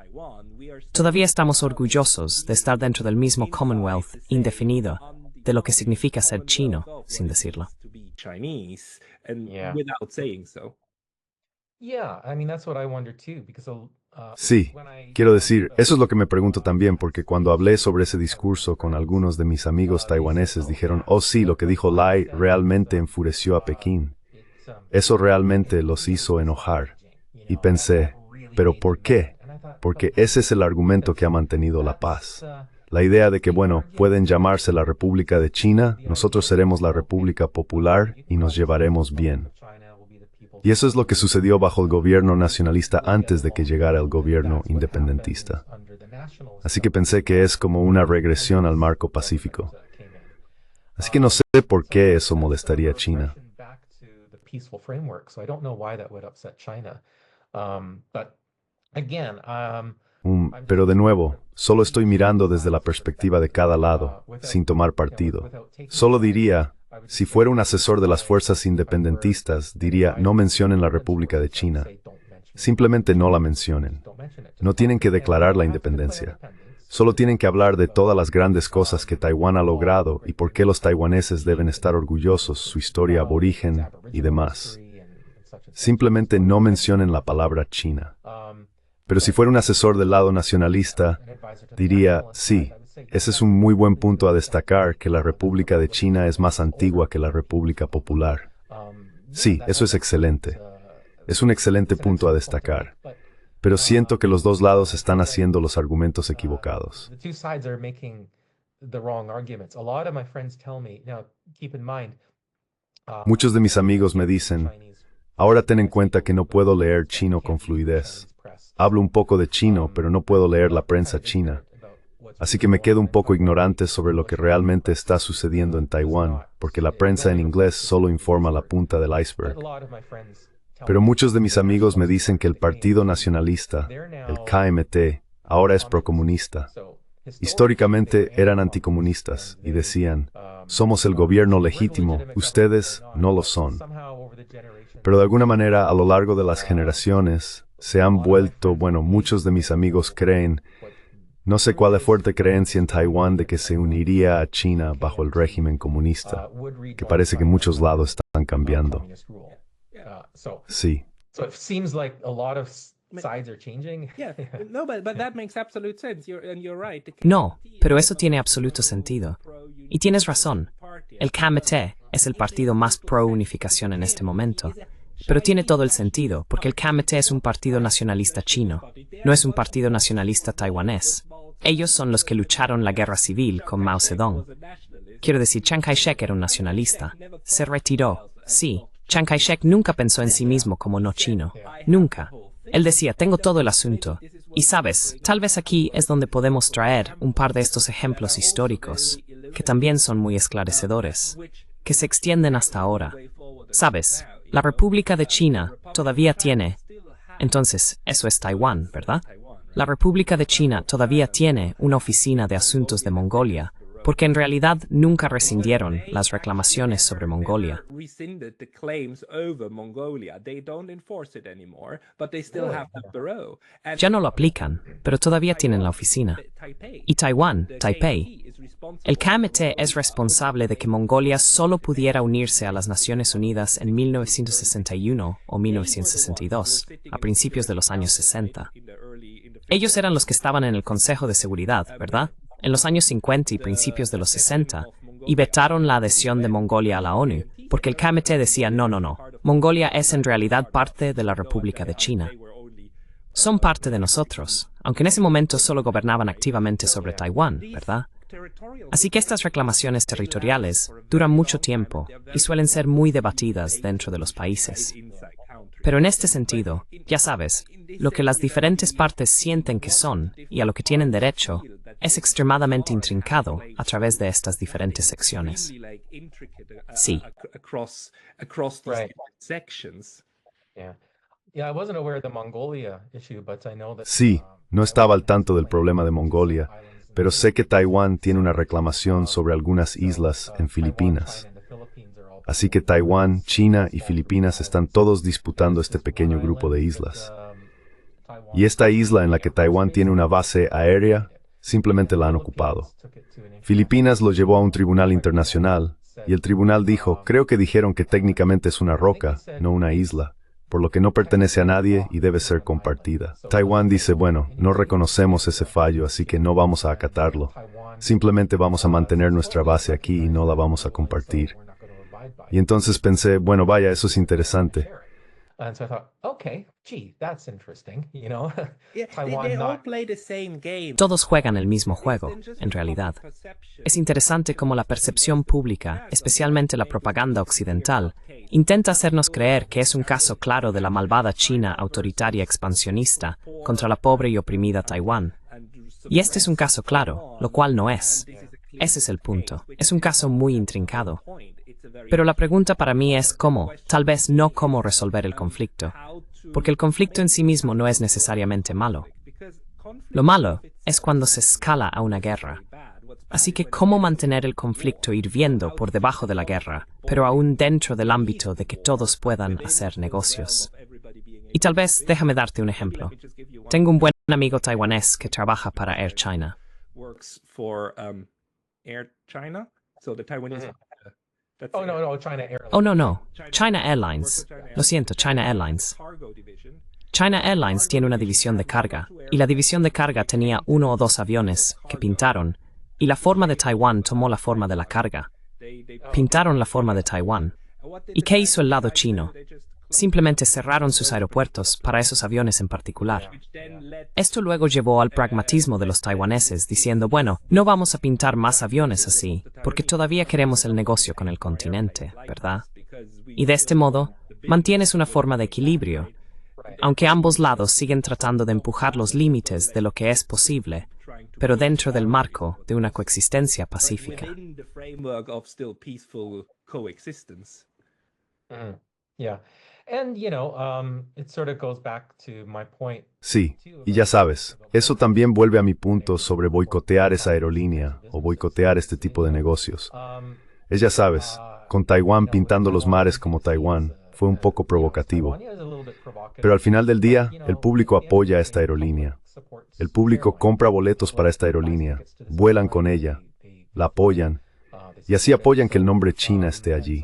Todavía estamos orgullosos de estar dentro del mismo Commonwealth indefinido, de lo que significa ser chino, sin decirlo. Sí, quiero decir, eso es lo que me pregunto también, porque cuando hablé sobre ese discurso con algunos de mis amigos taiwaneses dijeron, oh sí, lo que dijo Lai realmente enfureció a Pekín. Eso realmente los hizo enojar. Y pensé, ¿pero por qué? Porque ese es el argumento que ha mantenido la paz. La idea de que, bueno, pueden llamarse la República de China, nosotros seremos la República Popular y nos llevaremos bien. Y eso es lo que sucedió bajo el gobierno nacionalista antes de que llegara el gobierno independentista. Así que pensé que es como una regresión al marco pacífico. Así que no sé por qué eso molestaría a China. Pero de nuevo, solo estoy mirando desde la perspectiva de cada lado, sin tomar partido. Solo diría, si fuera un asesor de las fuerzas independentistas, diría, no mencionen la República de China. Simplemente no la mencionen. No tienen que declarar la independencia. Solo tienen que hablar de todas las grandes cosas que Taiwán ha logrado y por qué los taiwaneses deben estar orgullosos, su historia aborigen y demás. Simplemente no mencionen la palabra China. Pero si fuera un asesor del lado nacionalista, diría, sí, ese es un muy buen punto a destacar, que la República de China es más antigua que la República Popular. Sí, eso es excelente. Es un excelente punto a destacar. Pero siento que los dos lados están haciendo los argumentos equivocados. Muchos de mis amigos me dicen, ahora ten en cuenta que no puedo leer chino con fluidez. Hablo un poco de chino, pero no puedo leer la prensa china. Así que me quedo un poco ignorante sobre lo que realmente está sucediendo en Taiwán, porque la prensa en inglés solo informa la punta del iceberg. Pero muchos de mis amigos me dicen que el Partido Nacionalista, el KMT, ahora es procomunista. Históricamente eran anticomunistas y decían, somos el gobierno legítimo, ustedes no lo son. Pero de alguna manera, a lo largo de las generaciones, se han vuelto, bueno, muchos de mis amigos creen, no sé cuál es fuerte creencia en Taiwán de que se uniría a China bajo el régimen comunista, que parece que muchos lados están cambiando. Sí. No, pero eso tiene absoluto sentido. Y tienes razón. El KMT es el partido más pro-unificación en este momento. Pero tiene todo el sentido, porque el KMT es un partido nacionalista chino, no es un partido nacionalista taiwanés. Ellos son los que lucharon la guerra civil con Mao Zedong. Quiero decir, Chiang Kai-shek era un nacionalista. Se retiró. Sí, Chiang Kai-shek nunca pensó en sí mismo como no chino. Nunca. Él decía, tengo todo el asunto. Y sabes, tal vez aquí es donde podemos traer un par de estos ejemplos históricos, que también son muy esclarecedores, que se extienden hasta ahora. Sabes, la República de China todavía tiene... Entonces, eso es Taiwán, ¿verdad? La República de China todavía tiene una oficina de asuntos de Mongolia, porque en realidad nunca rescindieron las reclamaciones sobre Mongolia. Ya no lo aplican, pero todavía tienen la oficina. Y Taiwán, Taipei. El KMT es responsable de que Mongolia solo pudiera unirse a las Naciones Unidas en 1961 o 1962, a principios de los años 60. Ellos eran los que estaban en el Consejo de Seguridad, ¿verdad? En los años 50 y principios de los 60, y vetaron la adhesión de Mongolia a la ONU, porque el KMT decía no. Mongolia es en realidad parte de la República de China. Son parte de nosotros, aunque en ese momento solo gobernaban activamente sobre Taiwán, ¿verdad? Así que estas reclamaciones territoriales duran mucho tiempo y suelen ser muy debatidas dentro de los países. Pero en este sentido, ya sabes, lo que las diferentes partes sienten que son y a lo que tienen derecho es extremadamente intrincado a través de estas diferentes secciones. Sí. Sí, no estaba al tanto del problema de Mongolia, pero sé que Taiwán tiene una reclamación sobre algunas islas en Filipinas. Así que Taiwán, China y Filipinas están todos disputando este pequeño grupo de islas. Y esta isla en la que Taiwán tiene una base aérea, simplemente la han ocupado. Filipinas lo llevó a un tribunal internacional, y el tribunal dijo, creo que dijeron que técnicamente es una roca, no una isla, por lo que no pertenece a nadie y debe ser compartida. Taiwán dice, bueno, no reconocemos ese fallo, así que no vamos a acatarlo. Simplemente vamos a mantener nuestra base aquí y no la vamos a compartir. Y entonces pensé, bueno, vaya, eso es interesante. Todos juegan el mismo juego, en realidad. Es interesante cómo la percepción pública, especialmente la propaganda occidental, intenta hacernos creer que es un caso claro de la malvada China autoritaria expansionista contra la pobre y oprimida Taiwán. Y este es un caso claro, lo cual no es. Ese es el punto. Es un caso muy intrincado. Pero la pregunta para mí es cómo, tal vez no cómo resolver el conflicto, porque el conflicto en sí mismo no es necesariamente malo. Lo malo es cuando se escala a una guerra. Así que cómo mantener el conflicto hirviendo por debajo de la guerra, pero aún dentro del ámbito de que todos puedan hacer negocios. Y tal vez déjame darte un ejemplo. Tengo un buen amigo taiwanés que trabaja para Air China. No. China Airlines. Lo siento, China Airlines. China Airlines tiene una división de carga, y la división de carga tenía 1 o 2 aviones que pintaron, y la forma de Taiwán tomó la forma de la carga. Pintaron la forma de Taiwán. ¿Y qué hizo el lado chino? Simplemente cerraron sus aeropuertos para esos aviones en particular. Esto luego llevó al pragmatismo de los taiwaneses, diciendo, bueno, no vamos a pintar más aviones así, porque todavía queremos el negocio con el continente, ¿verdad? Y de este modo, mantienes una forma de equilibrio, aunque ambos lados siguen tratando de empujar los límites de lo que es posible, pero dentro del marco de una coexistencia pacífica. Sí, y ya sabes, eso también vuelve a mi punto sobre boicotear esa aerolínea o boicotear este tipo de negocios. Es, ya sabes, con Taiwán pintando los mares como Taiwán, fue un poco provocativo. Pero al final del día, el público apoya a esta aerolínea. El público compra boletos para esta aerolínea, vuelan con ella, la apoyan, y así apoyan que el nombre China esté allí.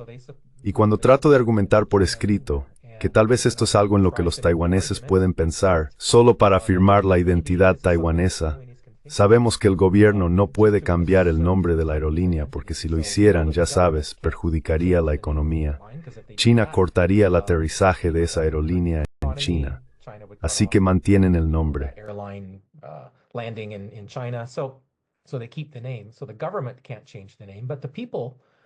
Y cuando trato de argumentar por escrito, que tal vez esto es algo en lo que los taiwaneses pueden pensar, solo para afirmar la identidad taiwanesa, sabemos que el gobierno no puede cambiar el nombre de la aerolínea porque si lo hicieran, ya sabes, perjudicaría la economía. China cortaría el aterrizaje de esa aerolínea en China. Así que mantienen el nombre.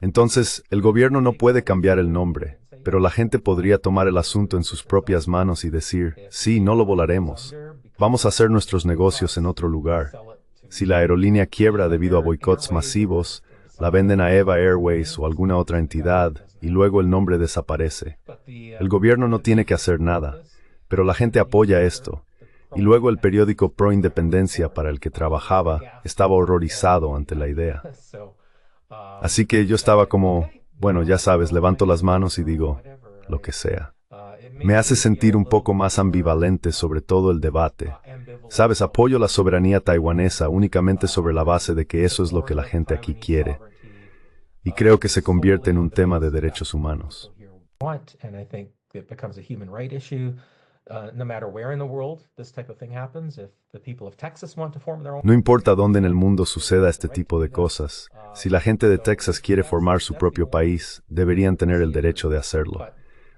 Entonces, el gobierno no puede cambiar el nombre, pero la gente podría tomar el asunto en sus propias manos y decir, sí, no lo volaremos. Vamos a hacer nuestros negocios en otro lugar. Si la aerolínea quiebra debido a boicots masivos, la venden a EVA Airways o alguna otra entidad, y luego el nombre desaparece. El gobierno no tiene que hacer nada, pero la gente apoya esto. Y luego el periódico Pro Independencia para el que trabajaba estaba horrorizado ante la idea. Así que yo estaba como, bueno, ya sabes, levanto las manos y digo, lo que sea. Me hace sentir un poco más ambivalente sobre todo el debate. Sabes, apoyo la soberanía taiwanesa únicamente sobre la base de que eso es lo que la gente aquí quiere. Y creo que se convierte en un tema de derechos humanos. No importa dónde en el mundo suceda este tipo de cosas, si la gente de Texas quiere formar su propio país, deberían tener el derecho de hacerlo.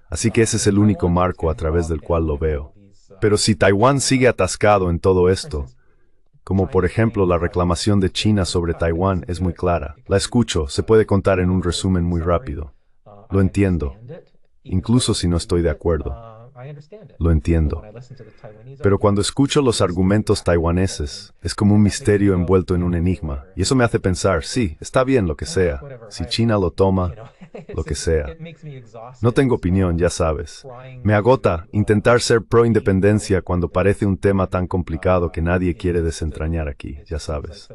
Así que ese es el único marco a través del cual lo veo. Pero si Taiwán sigue atascado en todo esto, como por ejemplo la reclamación de China sobre Taiwán es muy clara. La escucho, se puede contar en un resumen muy rápido. Lo entiendo, incluso si no estoy de acuerdo. Lo entiendo. Pero cuando escucho los argumentos taiwaneses, es como un misterio envuelto en un enigma. Y eso me hace pensar, sí, está bien lo que sea. Si China lo toma, lo que sea. No tengo opinión, ya sabes. Me agota intentar ser pro-independencia cuando parece un tema tan complicado que nadie quiere desentrañar aquí, ya sabes.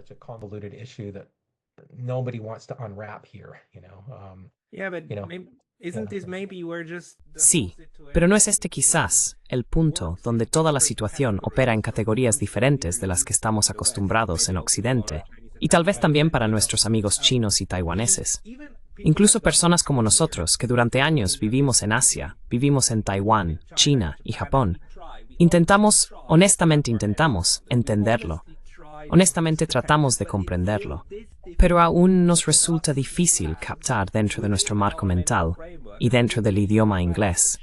Yeah, but isn't this maybe we're just Sí, pero ¿no es este quizás el punto donde toda la situación opera en categorías diferentes de las que estamos acostumbrados en Occidente? Y tal vez también para nuestros amigos chinos y taiwaneses. Incluso personas como nosotros, que durante años vivimos en Asia, vivimos en Taiwán, China y Japón, honestamente intentamos entenderlo. Honestamente tratamos de comprenderlo. Pero aún nos resulta difícil captar dentro de nuestro marco mental y dentro del idioma inglés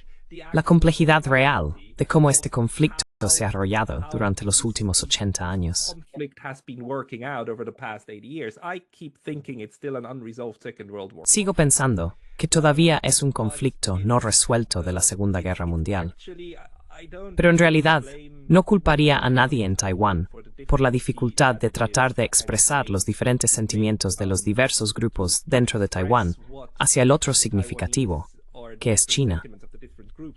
la complejidad real de cómo este conflicto se ha desarrollado durante los últimos 80 años. conflict has been working out over the past 80 years? I keep thinking it's still an unresolved Second World War. Sigo pensando que todavía es un conflicto no resuelto de la Segunda Guerra Mundial. Actually, I don't Pero en realidad, no culparía a nadie en Taiwán por la dificultad de tratar de expresar los diferentes sentimientos de los diversos grupos dentro de Taiwán hacia el otro significativo, que es China,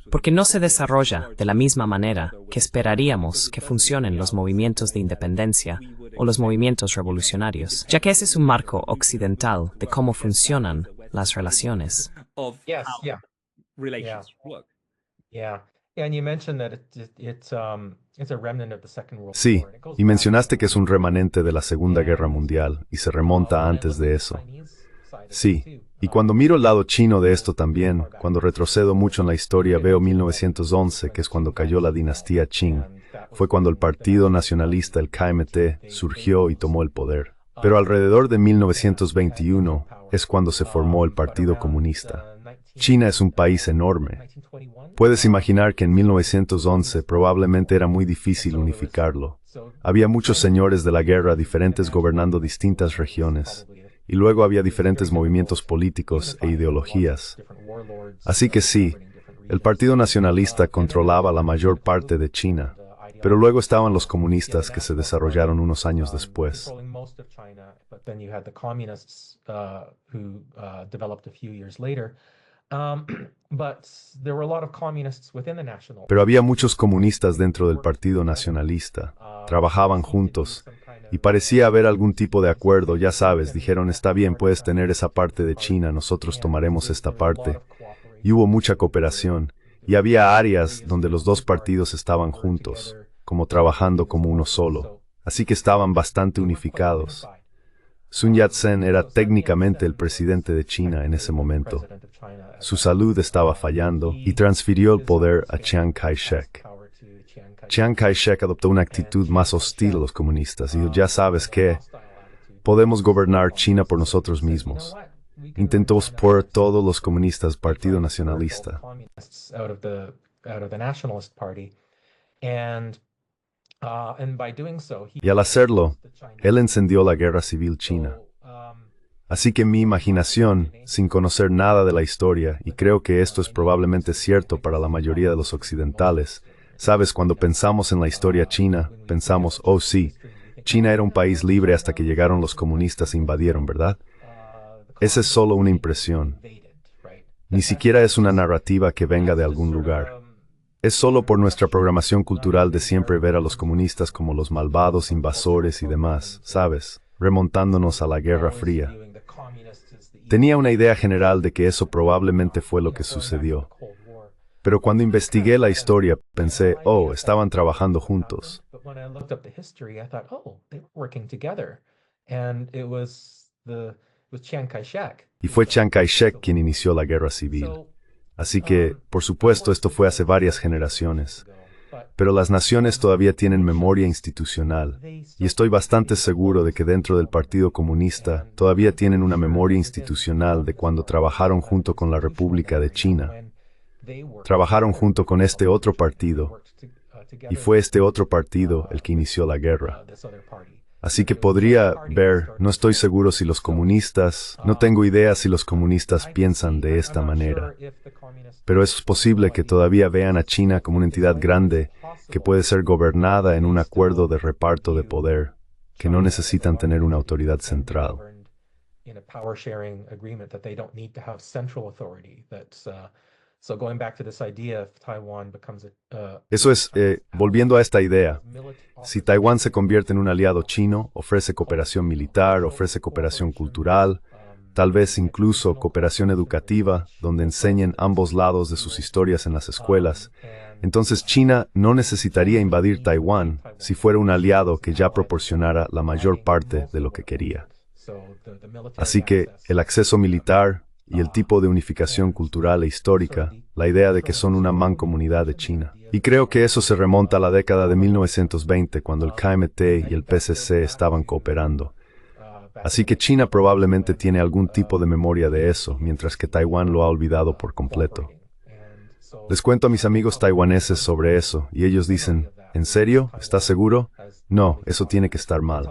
porque no se desarrolla de la misma manera que esperaríamos que funcionen los movimientos de independencia o los movimientos revolucionarios, ya que ese es un marco occidental de cómo funcionan las relaciones. of Yes, how yeah, relations work. yeah. And you mentioned that it's a remnant of the Second World Sí, War. It goes y back mencionaste que es un remanente de la Segunda Guerra Mundial y se remonta antes de eso. Sí, y cuando miro el lado chino de esto también, cuando retrocedo mucho en la historia, veo 1911, que es cuando cayó la dinastía Qing. Fue cuando el Partido Nacionalista, el KMT, surgió y tomó el poder. Pero alrededor de 1921 es cuando se formó el Partido Comunista. China es un país enorme. Puedes imaginar que en 1911 probablemente era muy difícil unificarlo. Había muchos señores de la guerra diferentes gobernando distintas regiones. Y luego había diferentes movimientos políticos e ideologías. Así que sí, el Partido Nacionalista controlaba la mayor parte de China, pero luego estaban los comunistas que se desarrollaron unos años después. Pero había muchos comunistas dentro del Partido Nacionalista. Trabajaban juntos. Y parecía haber algún tipo de acuerdo, ya sabes, dijeron, está bien, puedes tener esa parte de China, nosotros tomaremos esta parte. Y hubo mucha cooperación, y había áreas donde los dos partidos estaban juntos, como trabajando como uno solo, así que estaban bastante unificados. Sun Yat-sen era técnicamente el presidente de China en ese momento. Su salud estaba fallando y transfirió el poder a Chiang Kai-shek. Chiang Kai-shek adoptó una actitud más hostil a los comunistas y dijo, ya sabes qué, podemos gobernar China por nosotros mismos. Intentó por todos los comunistas Partido Nacionalista. Y al hacerlo, él encendió la guerra civil china. Así que mi imaginación, sin conocer nada de la historia, y creo que esto es probablemente cierto para la mayoría de los occidentales, sabes, cuando pensamos en la historia china, pensamos, oh sí, China era un país libre hasta que llegaron los comunistas e invadieron, ¿verdad? Esa es solo una impresión. Ni siquiera es una narrativa que venga de algún lugar. Es solo por nuestra programación cultural de siempre ver a los comunistas como los malvados invasores y demás, ¿sabes? Remontándonos a la Guerra Fría. Tenía una idea general de que eso probablemente fue lo que sucedió. Pero cuando investigué la historia, pensé, oh, estaban trabajando juntos. Y fue Chiang Kai-shek quien inició la guerra civil. Así que, por supuesto, esto fue hace varias generaciones. Pero las naciones todavía tienen memoria institucional, y estoy bastante seguro de que dentro del Partido Comunista todavía tienen una memoria institucional de cuando trabajaron junto con la República de China. Trabajaron junto con este otro partido, y fue este otro partido el que inició la guerra. Así que podría ver, no estoy seguro si los comunistas, no tengo idea si los comunistas piensan de esta manera, pero es posible que todavía vean a China como una entidad grande que puede ser gobernada en un acuerdo de reparto de poder, que no necesitan tener una autoridad central. Eso es, volviendo a esta idea, si Taiwán se convierte en un aliado chino, ofrece cooperación militar, ofrece cooperación cultural, tal vez incluso cooperación educativa, donde enseñen ambos lados de sus historias en las escuelas, entonces China no necesitaría invadir Taiwán si fuera un aliado que ya proporcionara la mayor parte de lo que quería. Así que el acceso militar y el tipo de unificación cultural e histórica, la idea de que son una mancomunidad de China. Y creo que eso se remonta a la década de 1920, cuando el KMT y el PCC estaban cooperando. Así que China probablemente tiene algún tipo de memoria de eso, mientras que Taiwán lo ha olvidado por completo. Les cuento a mis amigos taiwaneses sobre eso, y ellos dicen, ¿en serio? ¿Estás seguro? No, eso tiene que estar mal.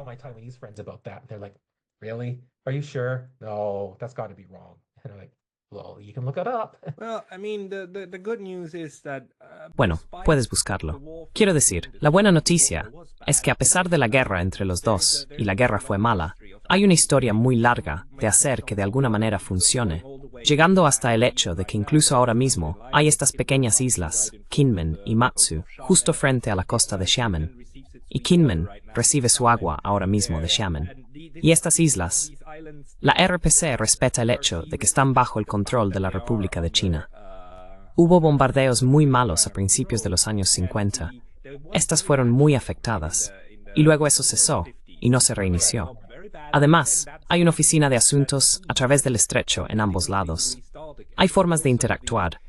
Really? Are you sure? No, that's got to be wrong. And I'm like, well, you can look it up. Well, I mean, the good news is that, Bueno, puedes buscarlo. Quiero decir, la buena noticia es que a pesar de la guerra entre los dos, y la guerra fue mala, hay una historia muy larga de hacer que de alguna manera funcione, llegando hasta el hecho de que incluso ahora mismo hay estas pequeñas islas, Kinmen y Matsu, justo frente a la costa de Xiamen. Y Kinmen recibe su agua ahora mismo de Xiamen. Y estas islas, la RPC respeta el hecho de que están bajo el control de la República de China. Hubo bombardeos muy malos a principios de los años 50. Estas fueron muy afectadas, y luego eso cesó, y no se reinició. Además, hay una oficina de asuntos a través del estrecho en ambos lados. Hay formas de interactuar.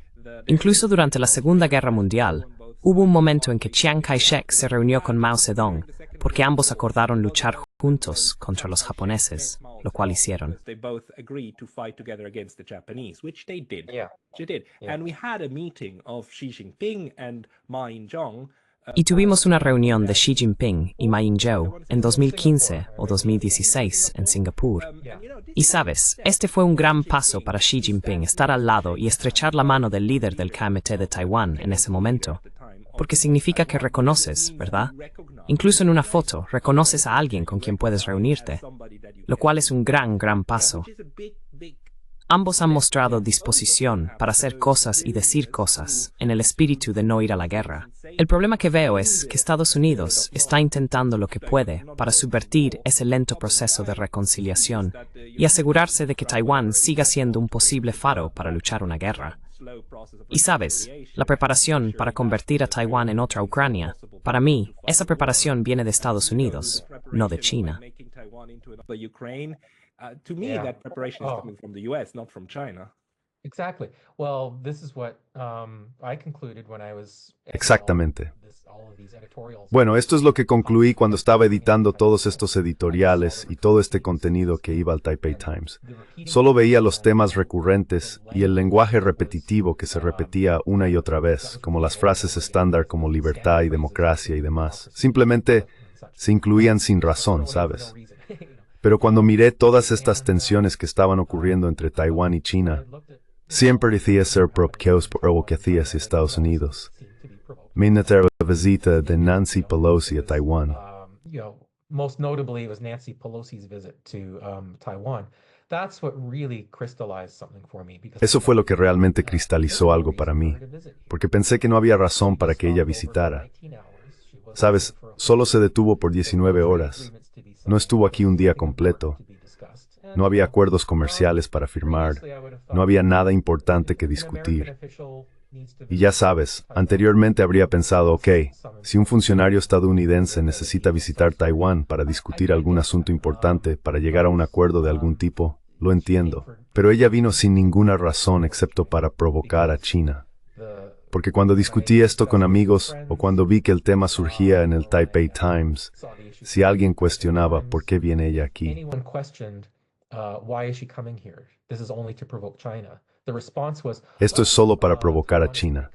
Incluso durante la Segunda Guerra Mundial, hubo un momento en que Chiang Kai-shek se reunió con Mao Zedong, porque ambos acordaron luchar juntos contra los japoneses, lo cual hicieron. they both agreed to fight together against the Japanese, which they did. Yeah. They did. Yeah. And we had a meeting of Xi Jinping and Ma Ying-jeong. Y tuvimos una reunión de Xi Jinping y Ma Ying-jeou en 2015 o 2016 en Singapur. Y sabes, este fue un gran paso para Xi Jinping estar al lado y estrechar la mano del líder del KMT de Taiwán en ese momento. Porque significa que reconoces, ¿verdad? Incluso en una foto, reconoces a alguien con quien puedes reunirte, lo cual es un gran paso. Ambos han mostrado disposición para hacer cosas y decir cosas, en el espíritu de no ir a la guerra. El problema que veo es que Estados Unidos está intentando lo que puede para subvertir ese lento proceso de reconciliación y asegurarse de que Taiwán siga siendo un posible faro para luchar una guerra. Y sabes, la preparación para convertir a Taiwán en otra Ucrania, para mí, esa preparación viene de Estados Unidos, no de China. To me, Yeah. that preparation is Oh. coming from the US, not from China. Exactly. Well, this is what I concluded when I was Exactamente. all of these editorials. Bueno, esto es lo que concluí cuando estaba editando todos estos editoriales y todo este contenido que iba al Taipei Times. Solo veía los temas recurrentes y el lenguaje repetitivo que se repetía una y otra vez, como las frases estándar como libertad y democracia y demás. Simplemente se incluían sin razón, ¿sabes? Pero cuando miré todas estas tensiones que estaban ocurriendo entre Taiwán y China, siempre decía ser propios por algo que hacía hacia Estados Unidos. Me enteré la visita de Nancy Pelosi a Taiwán. You know, most notably it was Nancy Pelosi's visit to Taiwan. That's what really crystallized something for me. Because Eso fue lo que realmente cristalizó algo para mí, porque pensé que no había razón para que ella visitara. Sabes, solo se detuvo por 19 horas. No estuvo aquí un día completo. No había acuerdos comerciales para firmar. No había nada importante que discutir. Y ya sabes, anteriormente habría pensado, ok, si un funcionario estadounidense necesita visitar Taiwán para discutir algún asunto importante, para llegar a un acuerdo de algún tipo, lo entiendo. Pero ella vino sin ninguna razón excepto para provocar a China. Porque cuando discutí esto con amigos o cuando vi que el tema surgía en el Taipei Times, si alguien cuestionaba por qué viene ella aquí, Anyone questioned why is she coming here? This is only to provoke China. The response was, esto es solo para provocar a China.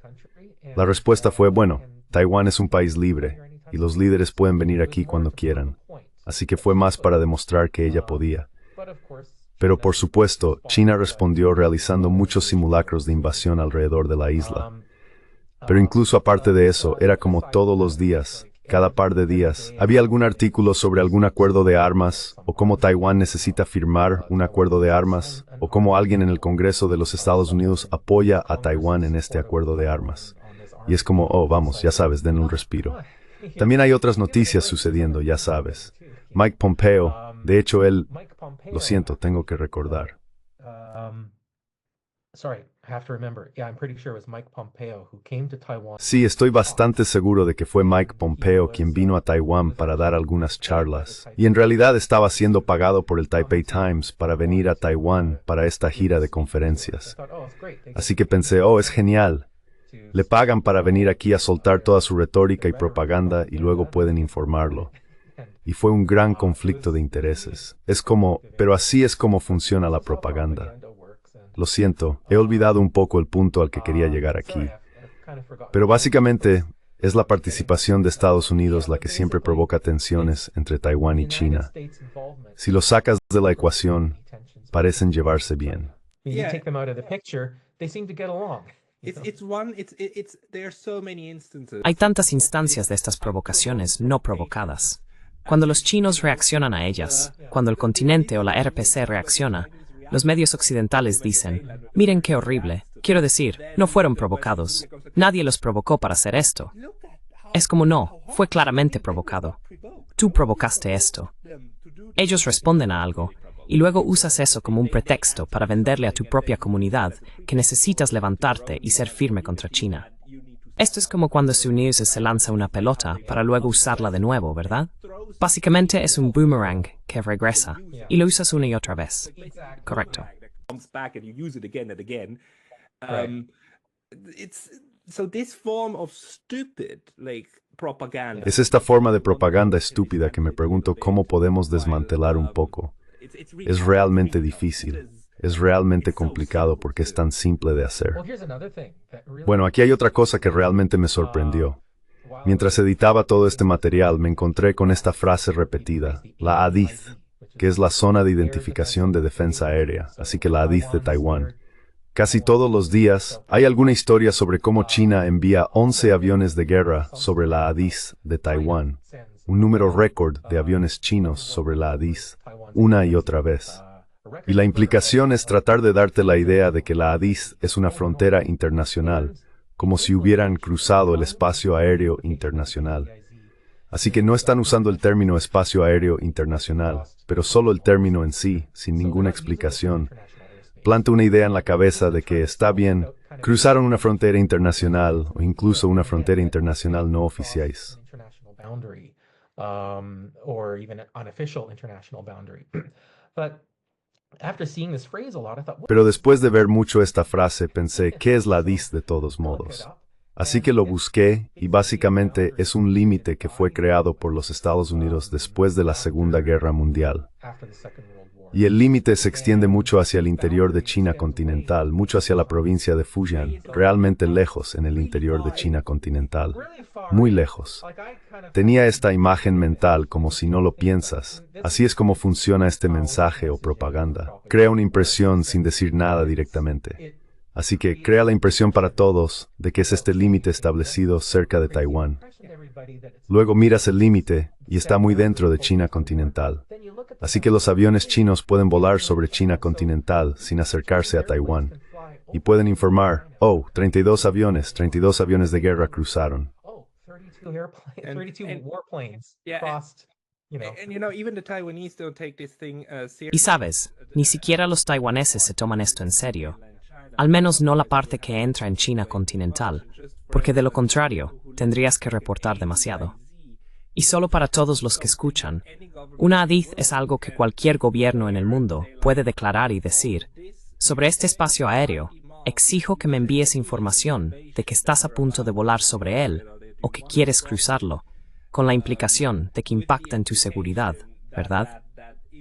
La respuesta fue, bueno, Taiwán es un país libre y los líderes pueden venir aquí cuando quieran. así que fue más para demostrar que ella podía. Pero por supuesto, China respondió realizando muchos simulacros de invasión alrededor de la isla. Pero incluso aparte de eso, era como todos los días, cada par de días, había algún artículo sobre algún acuerdo de armas, o cómo Taiwán necesita firmar un acuerdo de armas, o cómo alguien en el Congreso de los Estados Unidos apoya a Taiwán en este acuerdo de armas. Y es como, oh, vamos, ya sabes, den un respiro. También hay otras noticias sucediendo, ya sabes. Mike Pompeo, de hecho él, lo siento, tengo que recordar. Sí, estoy bastante seguro de que fue Mike Pompeo quien vino a Taiwán para dar algunas charlas. Y en realidad estaba siendo pagado por el Taipei Times para venir a Taiwán para esta gira de conferencias. Así que pensé, oh, es genial. Le pagan para venir aquí a soltar toda su retórica y propaganda y luego pueden informarlo. Y fue un gran conflicto de intereses. Es como, pero así es como funciona la propaganda. Lo siento, he olvidado un poco el punto al que quería llegar aquí. Pero básicamente, es la participación de Estados Unidos la que siempre provoca tensiones entre Taiwán y China. Si lo sacas de la ecuación, parecen llevarse bien. Hay tantas instancias de estas provocaciones no provocadas. Cuando los chinos reaccionan a ellas, cuando el continente o la RPC reacciona, los medios occidentales dicen, miren qué horrible, quiero decir, no fueron provocados, nadie los provocó para hacer esto. Es como no, fue claramente provocado. Tú provocaste esto. Ellos responden a algo, y luego usas eso como un pretexto para venderle a tu propia comunidad que necesitas levantarte y ser firme contra China. Esto es como cuando Su News se lanza una pelota para luego usarla de nuevo, ¿verdad? Básicamente es un boomerang que regresa y lo usas una y otra vez. Correcto. Es esta forma de propaganda estúpida que me pregunto cómo podemos desmantelar un poco. Es realmente difícil. Es realmente complicado porque es tan simple de hacer. Bueno, aquí hay otra cosa que realmente me sorprendió. Mientras editaba todo este material, me encontré con esta frase repetida, la ADIZ, que es la Zona de Identificación de Defensa Aérea, así que la ADIZ de Taiwán. Casi todos los días hay alguna historia sobre cómo China envía 11 aviones de guerra sobre la ADIZ de Taiwán, un número récord de aviones chinos sobre la ADIZ, una y otra vez. Y la implicación es tratar de darte la idea de que la ADIZ es una frontera internacional, como si hubieran cruzado el espacio aéreo internacional. Así que no están usando el término espacio aéreo internacional, pero solo el término en sí, sin ninguna explicación. Planta una idea en la cabeza de que está bien, cruzaron una frontera internacional o incluso una frontera internacional no oficial. Pero después de ver mucho esta frase, pensé, ¿qué es la ADIZ de todos modos? Así que lo busqué y básicamente es un límite que fue creado por los Estados Unidos después de la Segunda Guerra Mundial. Y el límite se extiende mucho hacia el interior de China continental, mucho hacia la provincia de Fujian, realmente lejos en el interior de China continental. Muy lejos. Tenía esta imagen mental como si no lo piensas. Así es como funciona este mensaje o propaganda. Crea una impresión sin decir nada directamente. Así que crea la impresión para todos de que es este límite establecido cerca de Taiwán. Luego miras el límite y está muy dentro de China continental. Así que los aviones chinos pueden volar sobre China continental sin acercarse a Taiwán. Y pueden informar, oh, 32 aviones de guerra cruzaron. Y sabes, ni siquiera los taiwaneses se toman esto en serio. Al menos no la parte que entra en China continental, porque de lo contrario, tendrías que reportar demasiado. Y solo para todos los que escuchan, una ADIZ es algo que cualquier gobierno en el mundo puede declarar y decir, sobre este espacio aéreo, exijo que me envíes información de que estás a punto de volar sobre él o que quieres cruzarlo, con la implicación de que impacta en tu seguridad, ¿verdad?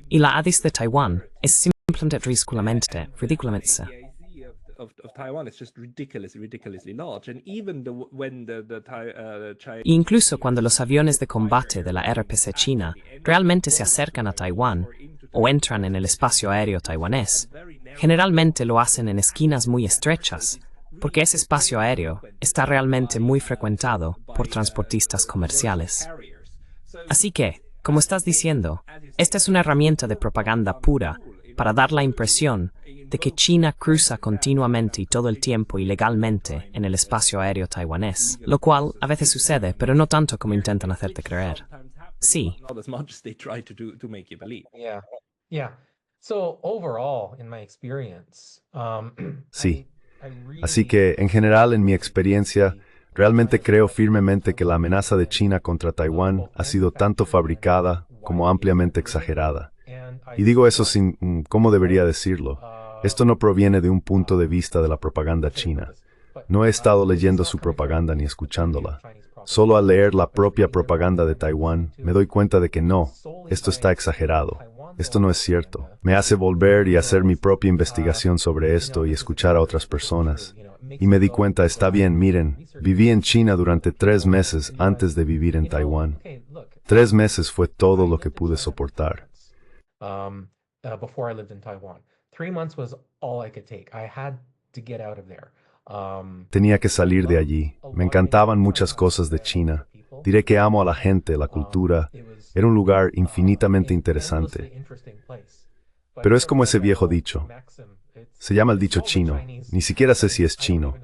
Y la ADIZ de Taiwán es simplemente ridículamente. of Taiwan is just ridiculously large. And even when Incluso cuando los aviones de combate de la RPC China realmente se acercan a Taiwán o entran en el espacio aéreo taiwanés, generalmente lo hacen en esquinas muy estrechas, porque ese espacio aéreo está realmente muy frecuentado por transportistas comerciales. Así que, como estás diciendo, esta es una herramienta de propaganda pura para dar la impresión de que China cruza continuamente y todo el tiempo ilegalmente en el espacio aéreo taiwanés, lo cual a veces sucede, pero no tanto como intentan hacerte creer. Sí. not as much as they try to make you believe. Yeah, yeah. So overall, in my experience, Sí. I really Así que, en general, en mi experiencia, realmente creo firmemente que la amenaza de China contra Taiwán ha sido tanto fabricada como ampliamente exagerada. Y digo eso sin, ¿cómo debería decirlo? Esto no proviene de un punto de vista de la propaganda china. No he estado leyendo su propaganda ni escuchándola. Solo al leer la propia propaganda de Taiwán, me doy cuenta de que no, esto está exagerado. Esto no es cierto. Me hace volver y hacer mi propia investigación sobre esto y escuchar a otras personas. Y me di cuenta, está bien, miren, viví en China durante 3 meses antes de vivir en Taiwán. 3 meses fue todo lo que pude soportar. Before I lived in Taiwan. 3 months was all I could take. I had to get out of there. Tenía que salir de allí. Me encantaban muchas cosas de China. Diré que amo a la gente, la cultura. Era un lugar infinitamente interesante. Pero es como ese viejo dicho. Se llama el dicho chino. Ni siquiera sé si es chino.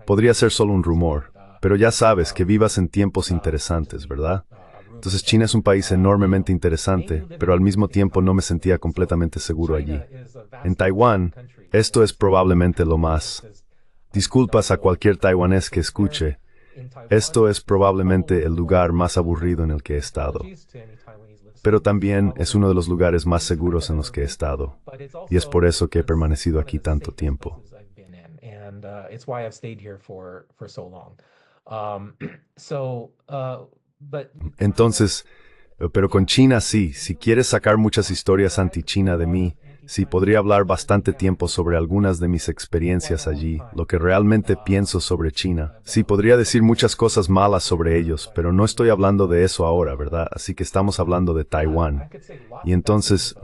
Podría ser solo un rumor. Pero ya sabes que vivas en tiempos interesantes, ¿verdad? Entonces China es un país enormemente interesante, pero al mismo tiempo no me sentía completamente seguro allí. En Taiwán, esto es probablemente lo más. Disculpas a cualquier taiwanés que escuche. Esto es probablemente el lugar más aburrido en el que he estado. Pero también es uno de los lugares más seguros en los que he estado. Y es por eso que he permanecido aquí tanto tiempo. Entonces, pero con China sí, si quieres sacar muchas historias anti-China de mí, sí podría hablar bastante tiempo sobre algunas de mis experiencias allí, lo que realmente pienso sobre China. Sí, podría decir muchas cosas malas sobre ellos, pero no estoy hablando de eso ahora, ¿verdad? Así que estamos hablando de Taiwán. Y entonces,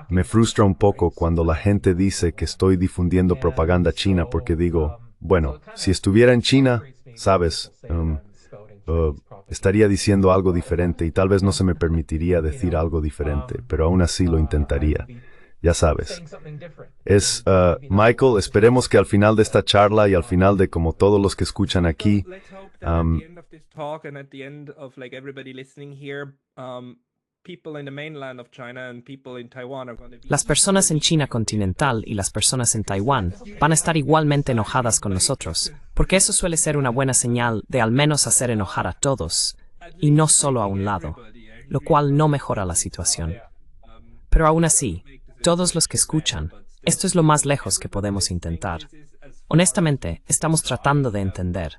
me frustra un poco cuando la gente dice que estoy difundiendo propaganda china porque digo, bueno, si estuviera en China, sabes, estaría diciendo algo diferente y tal vez no se me permitiría decir algo diferente, pero aún así lo intentaría. Ya sabes. Michael, esperemos que al final de esta charla y al final de como todos los que escuchan aquí, Las personas en China continental y las personas en Taiwán van a estar igualmente enojadas con nosotros, porque eso suele ser una buena señal de al menos hacer enojar a todos, y no solo a un lado, lo cual no mejora la situación. Pero aún así, todos los que escuchan, esto es lo más lejos que podemos intentar. Honestamente, estamos tratando de entender.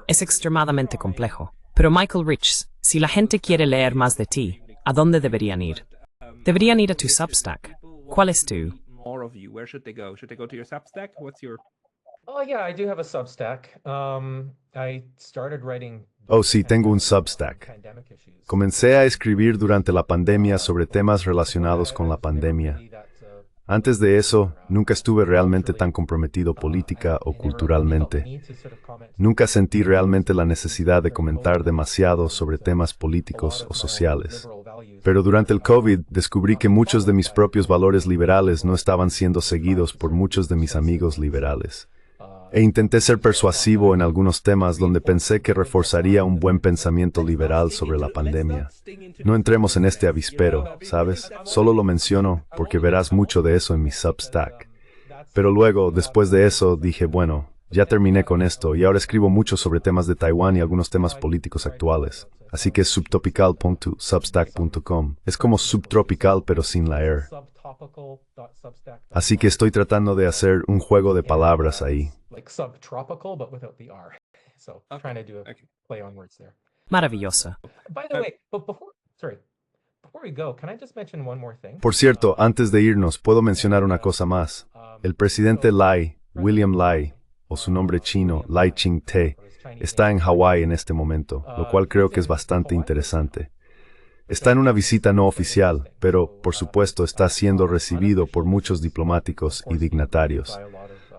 Es extremadamente complejo. Pero Michael Rich, si la gente quiere leer más de ti, ¿a dónde deberían ir? Deberían ir a tu Substack. ¿Cuál es tu? Oh yeah, I do have a Substack. I started writing. Oh, sí, tengo un Substack. Pandemic issues. Comencé a escribir durante la pandemia sobre temas relacionados con la pandemia. Antes de eso, nunca estuve realmente tan comprometido política o culturalmente. Nunca sentí realmente la necesidad de comentar demasiado sobre temas políticos o sociales. Pero durante el COVID descubrí que muchos de mis propios valores liberales no estaban siendo seguidos por muchos de mis amigos liberales. E intenté ser persuasivo en algunos temas donde pensé que reforzaría un buen pensamiento liberal sobre la pandemia. No entremos en este avispero, ¿sabes? Solo lo menciono porque verás mucho de eso en mi Substack. Pero luego, después de eso, dije, bueno, ya terminé con esto y ahora escribo mucho sobre temas de Taiwán y algunos temas políticos actuales. Así que es subtropical.substack.com. Es como subtropical pero sin la R. Así que estoy tratando de hacer un juego de palabras ahí. Like subtropical, but without the R. So trying to do a play on words there. Maravillosa. By the way, but before we go, can I just mention one more thing? Por cierto, antes de irnos, puedo mencionar una cosa más. El presidente Lai William Lai, o su nombre chino, Lai Ching-te, está en Hawái en este momento, lo cual creo que es bastante interesante. Está en una visita no oficial, pero, por supuesto, está siendo recibido por muchos diplomáticos y dignatarios.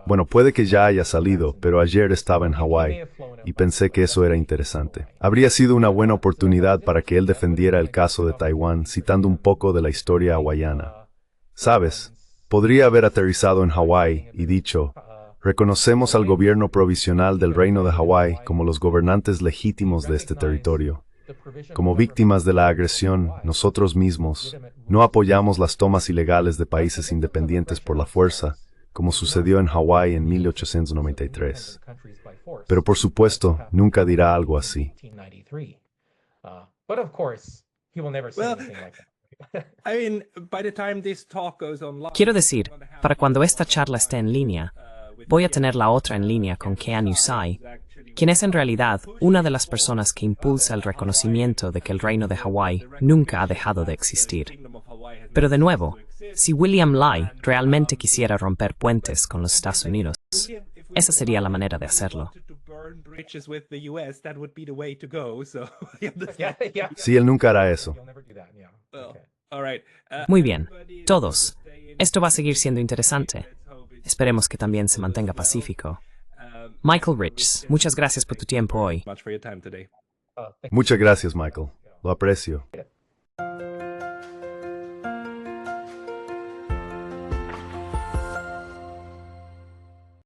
Bueno, puede que ya haya salido, pero ayer estaba en Hawái y pensé que eso era interesante. Habría sido una buena oportunidad para que él defendiera el caso de Taiwán citando un poco de la historia hawaiana. ¿Sabes? Podría haber aterrizado en Hawái y dicho, reconocemos al gobierno provisional del Reino de Hawái como los gobernantes legítimos de este territorio. Como víctimas de la agresión, nosotros mismos no apoyamos las tomas ilegales de países independientes por la fuerza, como sucedió en Hawái en 1893. Pero por supuesto, nunca dirá algo así. Quiero decir, para cuando esta charla esté en línea, voy a tener la otra en línea con Kean Yusai, quien es en realidad una de las personas que impulsa el reconocimiento de que el Reino de Hawái nunca ha dejado de existir. Pero de nuevo, si William Lai realmente quisiera romper puentes con los Estados Unidos, esa sería la manera de hacerlo. Sí, él nunca hará eso. Muy bien, todos. Esto va a seguir siendo interesante. Esperemos que también se mantenga pacífico. Michael Rich, muchas gracias por tu tiempo hoy. Muchas gracias, Michael. Lo aprecio.